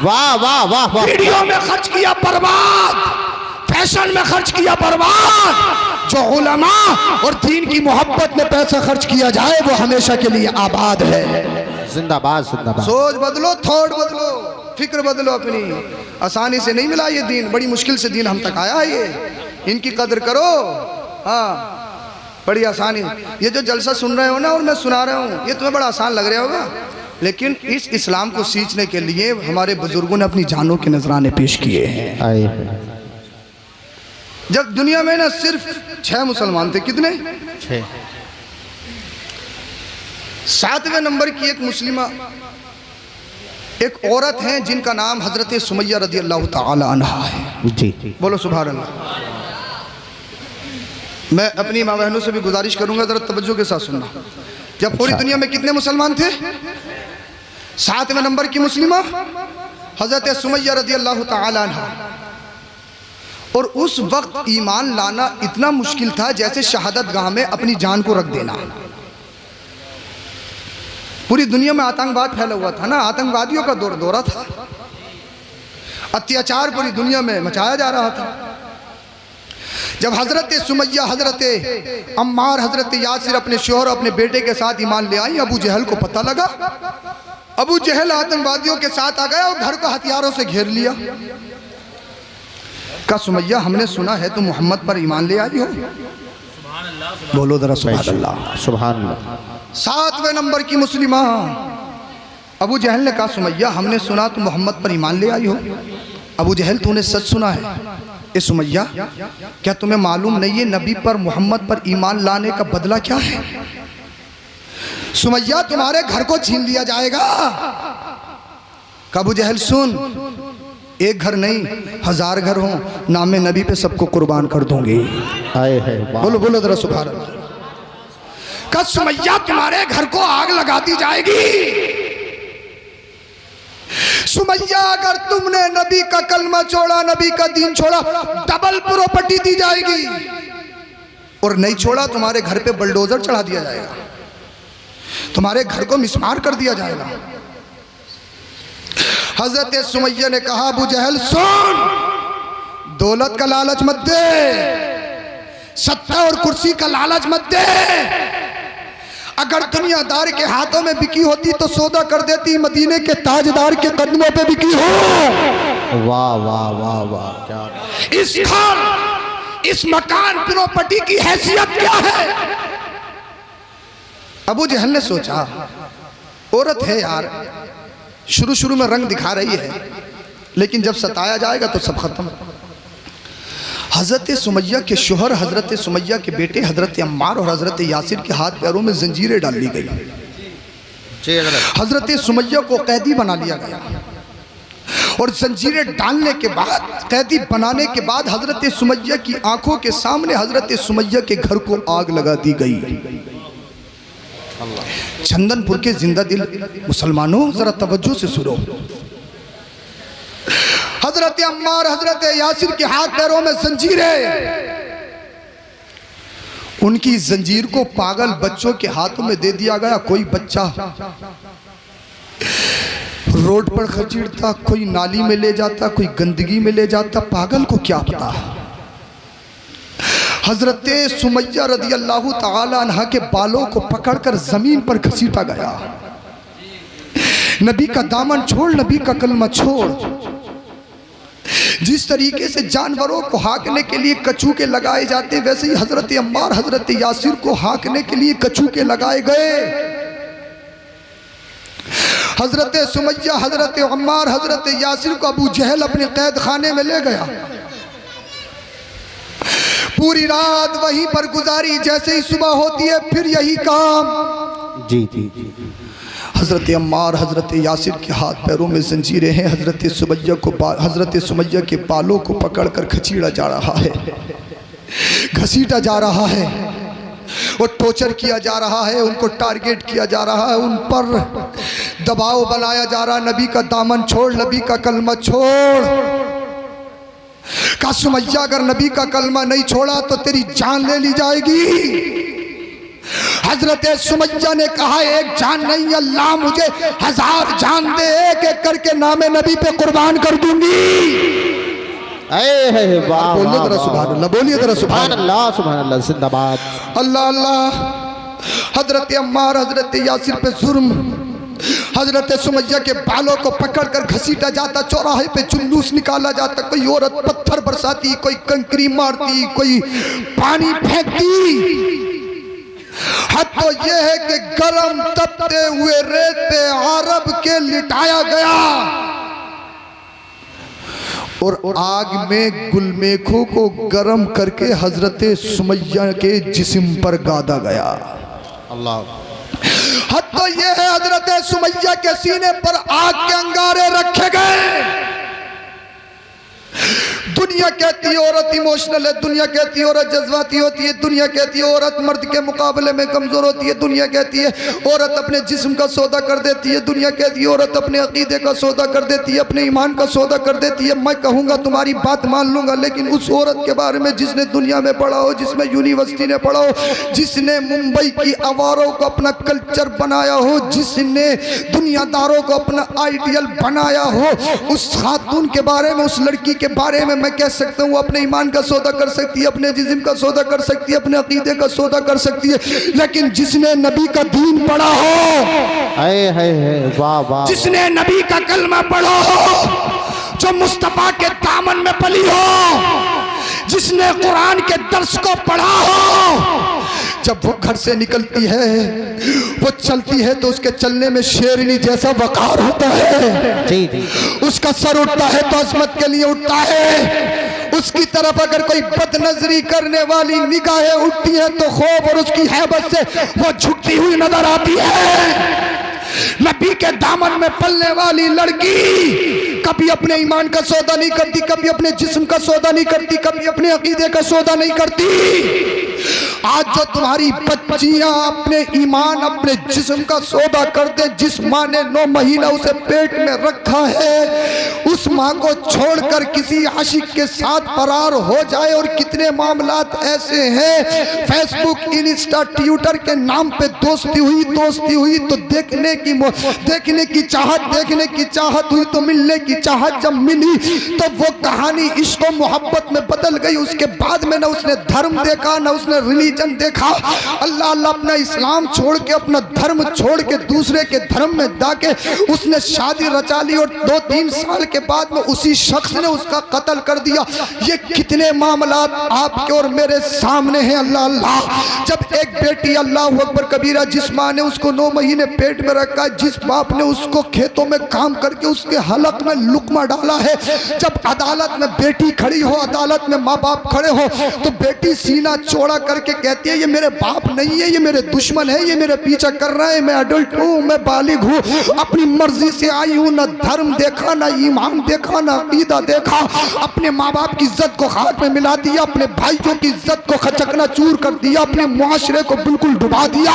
वाह वाह वाह वाह। वीडियो में खर्च किया बर्बाद, फैशन में खर्च किया बर्बाद। जो उलमा और दीन की मोहब्बत में पैसा खर्च किया जाए, वो हमेशा के लिए आबाद है। जिंदाबाद जिंदाबाद। सोच बदलो, थॉट बदलो, फिक्र बदलो अपनी। आसानी से नहीं मिला ये दीन, बड़ी मुश्किल से दीन हम तक आया है। ये इनकी कदर करो। हाँ, बड़ी आसानी। ये जो जलसा सुन रहे हो ना और मैं सुना रहा हूँ, ये तुम्हें बड़ा आसान लग रहा होगा। लेकिन इस इस्लाम को सींचने के लिए हमारे बुजुर्गों ने अपनी जानों के नजराने पेश किए हैं। आए जब दुनिया में ना सिर्फ 6 मुसलमान थे, कितने? 6। 7वें नंबर की एक मुस्लिमा, एक औरत हैं जिनका नाम हजरत सुमैया रदी अल्लाह ताला अन्हा है। जी बोलो सुभान अल्लाह। मैं अपनी माँ बहनों से भी गुजारिश करूंगा जरा तवज्जो के साथ सुनना। जब पूरी दुनिया में कितने मुसलमान थे? 7वें नंबर की मुस्लिमा हजरत सुमैया रदी अल्लाह ताला अन्हा। और उस वक्त ईमान लाना इतना मुश्किल था जैसे शहादत गाह में अपनी जान को रख देना। पूरी दुनिया में आतंकवाद फैला हुआ था ना, आतंकवादियों का दौरा था, अत्याचार पूरी दुनिया में मचाया जा रहा था। जब हजरत सुमैया, हजरत अम्मार, हजरत यासिर अपने शोहर अपने बेटे के साथ ईमान ले आई, अबू जहल को पता लगा। अबू जहल आतंकवादियों के साथ आ गया और घर को हथियारों से घेर लिया। कहा सुमैया हमने सुना है तुम मोहम्मद पर ईमान ले आई हो। बोलो जरा सुभान अल्लाह। सुभान अल्लाह। 7वें नंबर की मुस्लिमा अबू जहल ने कहा सुमैया हमने सुना तुम मोहम्मद पर ईमान ले आई हो। अबू जहल तूने सच सुना है? ए सुमैया क्या तुम्हें मालूम नहीं है नबी पर मोहम्मद पर ईमान लाने का बदला क्या है? सुमैया तुम्हारे घर को छीन लिया जाएगा। अबू जहल सुन, एक घर नहीं 1000 घर हो, नाम नबी पे सबको कुर्बान कर दूंगी। आए है बोलो बोलो जरा सुभान अल्लाह। का सुमैया तुम्हारे घर को आग लगा दी जाएगी। सुमैया अगर तुमने नबी का कलमा छोड़ा, नबी का दीन छोड़ा, डबल प्रॉपर्टी दी जाएगी, और नहीं छोड़ा तुम्हारे घर पे बुलडोजर चढ़ा दिया जाएगा, तुम्हारे घर को मिसमार कर दिया जाएगा। हजरत सुमैया ने कहा अबू जहल सुन, दौलत का लालच मत दे, सत्ता और कुर्सी का लालच मत दे। अगर दुनियादार के हाथों में बिकी होती तो सौदा कर देती, मदीने के ताजदार के कदमों पे बिकी हो। वाह वाह वाह वाह, क्या इस घर, इस मकान, प्रॉपर्टी की हैसियत क्या है? अबू जहल ने सोचा औरत है यार, शुरू में रंग दिखा रही है, लेकिन जब सताया जाएगा तो सब खत्म। हजरत सुमैया के शोहर, हजरत सुमैया के बेटे हजरत अम्मार और हजरत यासिर के हाथ पैरों में जंजीरें डाल ली गई। हजरत सुमैया को कैदी बना लिया गया और जंजीरें डालने के बाद, कैदी बनाने के बाद हजरत सुमैया की आंखों के सामने हजरत सुमैया के घर को आग लगा दी गई। चंदनपुर के जिंदा दिल मुसलमानों जरा तवज्जो से सुनो। हजरत अम्मार, हजरत यासिर के हाथ पैरों में जंजीरें, उनकी जंजीर को पागल बच्चों के हाथों में दे दिया गया। कोई बच्चा रोड पर खचीड़ता, कोई नाली में ले जाता, कोई गंदगी में ले जाता, पागल को क्या पता। हजरत सुमैया रदी अल्लाह ताला अन्हा के बालों को पकड़कर जमीन पर घसीटा गया। नबी का दामन छोड़, नबी का कलमा छोड़। जिस तरीके से जानवरों को हाँकने के लिए कछुके लगाए जाते, वैसे ही हजरत अम्मार, हजरत यासिर को हाँकने के लिए कछुके लगाए गए। हजरत सुमैया, हजरत अम्मार, हजरत यासिर को अबू जहल अपने कैद खाने में ले गया। पूरी रात वहीं पर गुजारी। जैसे ही सुबह होती है फिर यही काम। जी जी जी। हजरत अम्मार, हजरत यासिर के हाथ पैरों में जंजीरें हैं। हजरत सुमैया के बालों को पकड़कर खचीड़ा जा रहा है, घसीटा जा रहा है और टॉर्चर किया जा रहा है, उनको टारगेट किया जा रहा है, उन पर दबाव बनाया जा रहा है। नबी का दामन छोड़, नबी का कलमा छोड़। का सुमैया अगर नबी का कलमा नहीं छोड़ा तो तेरी जान ले ली जाएगी। हजरत सुमैया ने कहा एक जान नहीं, अल्लाह मुझे 1000 जान दे, एक एक करके नामे नबी पे कुर्बान कर दूंगी। बोलिए जरा सुभान अल्लाह, बोलिए जरा सुभान अल्लाह, सुभान अल्लाह, जिंदाबाद अल्लाह अल्लाह। हजरत अम्मार, हजरत यासिर पे जुर्म, हजरत सुमैया के बालों को पकड़कर घसीटा जाता, चौराहे पे जुलूस निकाला जाता। कोई औरत पत्थर बरसाती, कोई कंकरी मारती, कोई पानी फेंकती। हद तो यह है कि गरम तपते हुए रेत पे अरब और आग में गुलमेखों को गर्म करके हजरत सुमैया के जिस्म पर गादा गया। अल्लाह। हद तो ये है हजरत सुमैया के सीने पर आग के अंगारे रखे गए। दुनिया कहती है औरत इमोशनल है, दुनिया कहती है औरत जज्बाती होती है, दुनिया कहती है औरत मर्द के मुकाबले में कमजोर होती है, दुनिया कहती है औरत अपने जिस्म का सौदा कर देती है, दुनिया कहती है औरत अपने अकीदे का सौदा कर देती है, अपने ईमान का सौदा कर देती है। मैं कहूँगा तुम्हारी बात मान लूँगा, लेकिन उस औरत के बारे में जिसने दुनिया में पढ़ा हो, जिसमें यूनिवर्सिटी ने पढ़ा हो, जिसने मुंबई की आवारों को अपना कल्चर बनाया हो, जिसने दुनियादारों को अपना आइडियल बनाया हो, उस खातून के बारे में, उस लड़की के बारे में मैं कह सकता हूँ अपने ईमान का सौदा कर सकती है, अपने जिस्म का सौदा कर सकती है, अपने अकीदे का सौदा कर सकती है। लेकिन जिसने नबी का दीन पढ़ा हो, वाह वाह, जिसने नबी का कलमा पढ़ा हो, जो मुस्तफा के दामन में पली हो, जिसने कुरान के दर्स को पढ़ा हो, जब वो घर से निकलती है, वो चलती है तो उसके चलने में शेरनी जैसा वकार होता है। जी जी। उसका सर उठता है तो अजमत के लिए उठता है। उसकी तरफ अगर कोई बदनजरी करने वाली निगाहें उठती हैं तो खौफ और उसकी हैबत से वो झुकती हुई नजर आती है। नबी के दामन में पलने वाली लड़की कभी अपने ईमान का सौदा नहीं करती, कभी अपने जिस्म का सौदा नहीं करती, कभी अपने अकीदे का सौदा नहीं करती। आज जो तुम्हारी बच्चियां अपने ईमान, अपने जिस्म का सौदा करते, जिस माँ ने 9 महीना उसे पेट में रखा है, उस माँ को छोड़कर किसी आशिक के साथ फरार हो जाए। और कितने मामलात ऐसे हैं, फेसबुक, इंस्टा, ट्विटर के नाम पे दोस्ती हुई तो देखने की चाहत हुई तो मिलने की चाहत जब मिली तो वो कहानी इश्क और मोहब्बत में बदल गई। उसके बाद में ना उसने धर्म देखा, ना उसने रिलीजन देखा। अल्लाह अल्लाह अपना इस्लाम छोड़ के, अपना धर्म छोड़ के दूसरे के धर्म में जाके उसने शादी रचा ली और 2-3 साल के बाद में उसी शख्स ने उसका कत्ल कर दिया। ये कितने मामलात आपके और मेरे सामने हैं। अल्लाह अल्लाह। जब एक बेटी, अल्लाह अकबर कबीरा, जिस माँ ने उसको 9 महीने पेट में रखा, जिस बाप ने उसको खेतों में काम करके उसके हलक में लुकमा डाला है, जब अदालत में बेटी खड़ी हो, अदालत में माँ बाप खड़े हो, तो बेटी सीना चौड़ा करके कहती है ये मेरे बाप नहीं है, ये मेरे दुश्मन है, ये मेरे पीछा कर रहे हैं, मैं अडल्ट हूँ, मैं बालिग हूँ, अपनी मर्जी से आई हूँ, ना धर्म देखा, ना ईमान देखा, ना अकीदा देखा, अपने माँ बाप की इज्जत को खाक में मिला दिया, अपने भाइयों की इज्जत को खचकना चूर कर दिया, अपने मुआशरे को बिल्कुल डुबा दिया।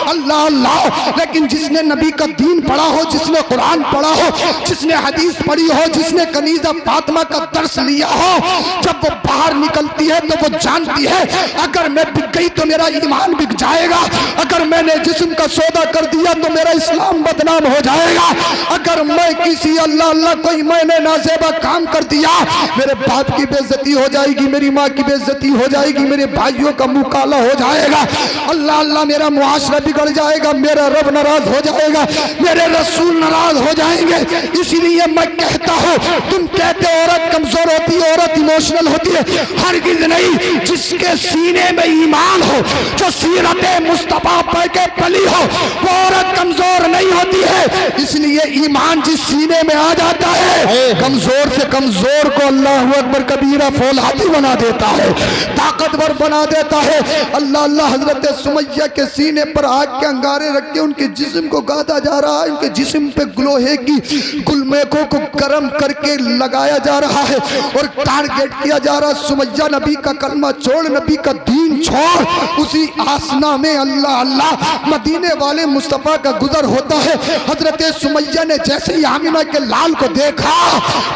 अल्लाह अल्लाह। लेकिन जिसने नबी का दीन पढ़ा हो, जिसने कुरान पढ़ा हो, जिसने हदीस पढ़ी हो, जिसने कनीज़ा फातिमा का दर्स लिया हो, जब वो बाहर निकलती है तो वो जानती है अगर मैं बिक गई तो मेरा ईमान बिक जाएगा, अगर मैंने जिस्म का सौदा कर दिया तो मेरा इस्लाम बदनाम हो जाएगा, अगर मैं किसी अल्लाह अल्लाह कोई मैंने नाज़ेबा काम कर दिया, मेरे बाप की बेइज्जती हो जाएगी, मेरी माँ की बेइज्जती हो जाएगी, मेरे भाइयों का मुँह काला हो जाएगा, अल्लाह अल्लाह मेरा मुआशरा बिगड़ जाएगा, मेरा रब नाराज हो जाएगा, मेरे रसूल नाराज हो जाएंगे। इसीलिए मैं कहता हूँ, तुम कहते हो औरत कमजोर होती है, औरत इमोशनल होती है, हरगिज़ नहीं। जिसके सीने में ईमान हो, जो सीरत मुस्तफा पढ़ के पली हो, वो औरत कमजोर नहीं होती है। इसलिए ईमान जिस सीने में आ जाता है, कमजोर से कमजोर को अल्लाह अकबर कबीरा फौलादी बना देता है, ताकतवर बना देता है। अल्लाह अल्लाह। हजरत सुमैया के सीने पर आग के अंगारे रख के उनके जिस्म को गादा जा रहा है, उनके जिस्म पे लोहे की गुलमेखों को गर्म करके लगाया जा रहा है और टारगेट किया जा रहा है। सुमैया नबी का कलमा छोड़, नबी का दीन छोड़, उसी आसना में अल्लाह अल्लाह मदीने वाले मुस्तफ़ा का गुजर होता है। हजरत सुमैया ने जैसे ही आमिना के लाल को देखा,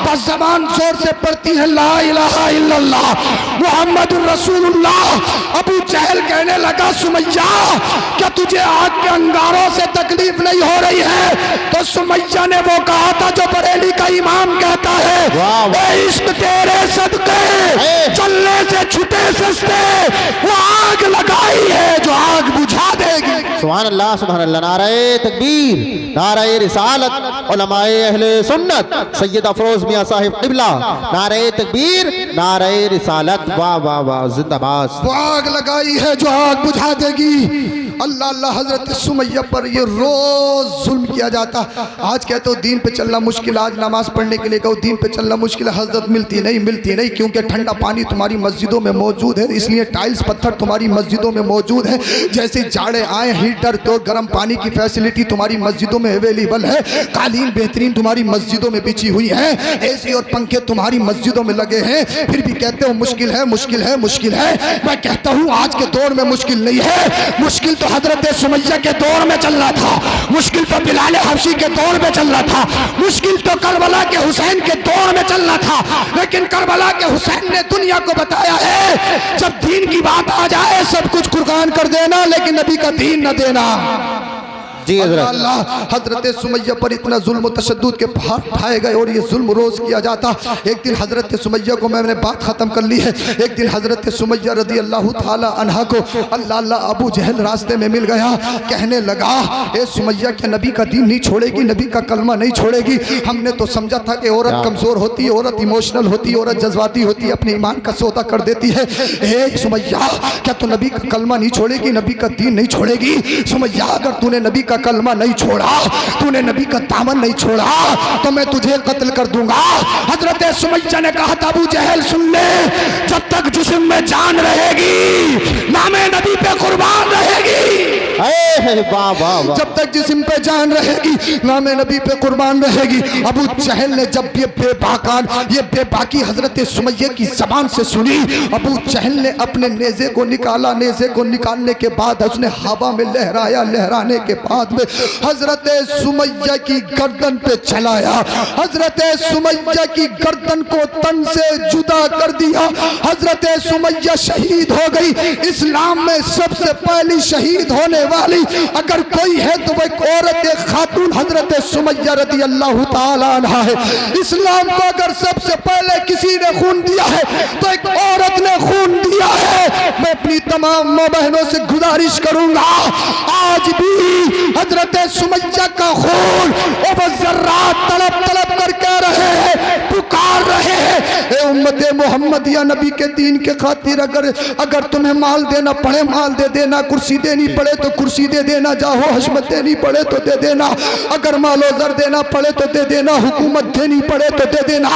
बस जबान जोर से पढ़ती है ला इलाहा इल्लल्लाह मुहम्मदुर रसूलुल्लाह। अबू जहल कहने लगा सुमैया क्या तुझे आग के अंगारों से तकलीफ नहीं हो रही है? तो सुमैया ने वो कहा था जो बरेली का इमाम कहता है, इश्क तेरे सदके चलने से छुटे सस्ते, वो आग लगाई है जो आग बुझा देगी। सुभान अल्लाह सुभान अल्लाह। नारे तकबीर, नारे रिसालत, उलमाए अहले सुन्नत, सैयद अफरोज मियां साहिब क़िबला, नारे तकबीर, नारे रिसालत, वाह वाह वाह, जिंदाबाद। वो आग लगाई है जो आग बुझा देगी। अल्लाह अल्लाह हजरत सुमैया पर ये रोज जुल्म किया जाता। आज कहते हो दीन पे चलना मुश्किल, आज नमाज पढ़ने के लिए कहो दीन पे चलना मुश्किल है, हजरत मिलती नहीं क्योंकि ठंडा पानी तुम्हारी मस्जिदों में मौजूद है, इसलिए टाइल्स पत्थर तुम्हारी मस्जिदों में मौजूद है। जैसे जाड़े आए हीटर तो गर्म पानी की फैसिलिटी तुम्हारी मस्जिदों में अवेलेबल है, कालीन बेहतरीन तुम्हारी मस्जिदों में बिछी हुई है, एसी और पंखे तुम्हारी मस्जिदों में लगे हैं, फिर भी कहते हो मुश्किल है मुश्किल है मुश्किल है। मैं कहता हूँ आज के दौर में मुश्किल नहीं है, मुश्किल तो हजरत सुमैया के दौर में चल रहा था, मुश्किल तो बिलाल हबशी के दौर में चल रहा था, मुश्किल तो करबला के हुसैन के दौर में चल रहा था। लेकिन करबला के हुसैन ने दुनिया को बताया है जब दीन की बात आ जाए सब कुछ कुर्बान कर देना लेकिन नबी का दीन न देना। जी अल्लाह हजरत सुमैया पर इतना जुल्म तशद्दुद के पहाड़ ठाए गए और ये जुल्म रोज किया जाता। एक दिन हजरत सुमैया को मैंने बात खत्म कर ली है, एक दिन हजरत सुमैया रदी अल्लाह ताला अन्हा को अल्लाह अल्लाह अबू जहल रास्ते में मिल गया, कहने लगा ए सुमैया क्या नबी का दीन नहीं छोड़ेगी, नबी का कलमा नहीं छोड़ेगी? हमने तो समझा था कि औरत कमजोर होती है, औरत इमोशनल होती है, औरत जज्बाती होती है, अपने ईमान का सौदा कर देती है। ए सुमैया क्या तू नबी का कलमा नहीं छोड़ेगी, नबी का दीन नहीं छोड़ेगी? सुमैया अगर तूने नबी का कलमा नहीं छोड़ा, तूने नबी का दामन नहीं छोड़ा तो मैं तुझे कत्ल कर दूंगा। हजरत सुमैया ने कहा था अबू जहल सुन ले, जब तक जिस्म में जान रहेगी नामे नबी पे कुर्बान रहेगी, वाह वाह वाह। जब तक जिस्म पे जान रहेगी नामे नबी पे कुर्बान रहेगी। अबू जहल ने जब ये बेबाकी हजरत सुमैया की जबान से सुनी, अबू जहल ने अपने नेज़े को निकाला, नेज़े को निकालने के बाद उसने हवा में लहराया, लहराने के बाद में हजरत सुमैया की गर्दन पे चलाया, हजरत सुमैया की गर्दन को तन से जुदा कर दिया। हजरत सुमैया शहीद हो गई। इस्लाम में सबसे पहली शहीद होने वाली अगर कोई है तो वह एक औरत एक खातून हजरत सुमैया रदी अल्लाह ताला अन्हा है। इस्लाम को अगर सबसे पहले किसी ने खून दिया है तो एक औरत ने खून दिया है। मैं अपनी तमाम माँ बहनों से गुजारिश करूंगा आज भी हजरत सुमैया का खून तड़प तड़प कर कह रहे हैं, पुकार रहे हैं उम्मत मोहम्मद या नबी के दीन के खातिर अगर तुम्हें माल देना पड़े माल दे देना, कुर्सी देनी पड़े तो कुर्सी दे देना, जाहो हशमत देनी पड़े तो दे देना, अगर मालो जर देना पड़े तो दे देना, हुकूमत देनी पड़े तो दे देना,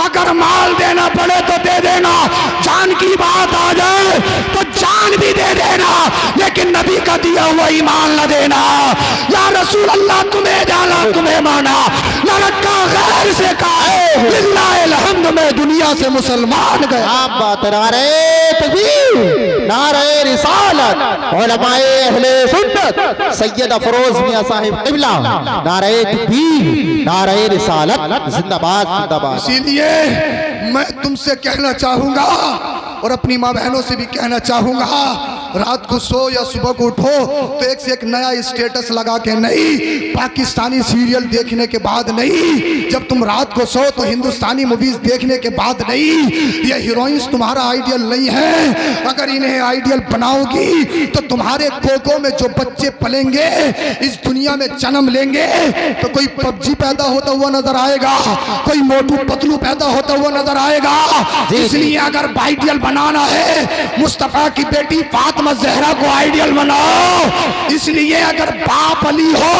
अगर माल देना पड़े तो दे देना, जान की बात आ जाए तो जान भी दे देना, लेकिन नबी का दिया हुआ ईमान न देना। या रसूल अल्लाह तुम्हें जाना तुम्हें माना, या रखा गैर से कहा लिल्लाहिल हम्द में दुनिया से मुसलमान गए। आप बात नारे तकबीर, नारे रिसालत, उलमाए अहले सुन्नत सैयद अफरोज मियां साहिब क़िबला, नारे तकबीर, नारे रिसालत, जिंदाबाद जिंदाबाद। इसीलिए मैं तुमसे कहना चाहूंगा और अपनी माँ बहनों से भी कहना चाहूंगा, रात को सो या सुबह को उठो तो एक से एक नया स्टेटस लगा के नहीं, पाकिस्तानी सीरियल देखने के बाद नहीं, जब तुम रात को सो तो हिंदुस्तानी मूवीज देखने के बाद नहीं। ये हीरोइंस तुम्हारा आइडियल नहीं है। अगर इन्हें आइडियल बनाओगी तो तुम्हारे कोकों में जो बच्चे पलेंगे, इस दुनिया में जन्म लेंगे, तो कोई पबजी पैदा होता हुआ नजर आएगा, कोई मोटू पतलू पैदा होता हुआ नजर आएगा। इसलिए अगर आइडियल बनाना है मुस्तफा की बेटी फातिमा ज़हरा को आइडियल बनाओ। इसलिए अगर बाप अली हो,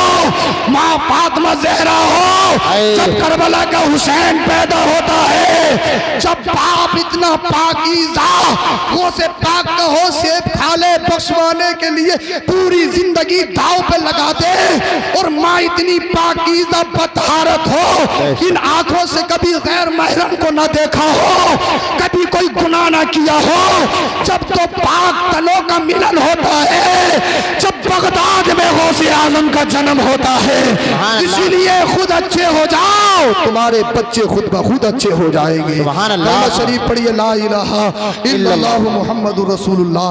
माँ फातिमा ज़हरा हो, जब करबला का हुसैन पैदा होता है, जब बाप इतना पाकीज़ा वो से पाक का हो, सेब खा ले बख्शवाने के लिए पूरी जिंदगी दाव पे लगा दे, और माँ इतनी पाकीज़ा बतहारत हो, इन आंखों से कभी गैर महरम को ना देखा हो, कभी कोई गुनाह ना किया हो, जब तो पाक तलों का मिलन होता है, जब बगदाद में गौसे आजम का जन्म होता है। इसीलिए खुद अच्छे हो जाओ, तुम्हारे बच्चे खुद ब खुद अच्छे हो जाएंगे। सुभान अल्लाह। शरीफ पढ़िए, ला इलाहा इल्लल्लाहु मुहम्मदुर रसूलुल्लाह।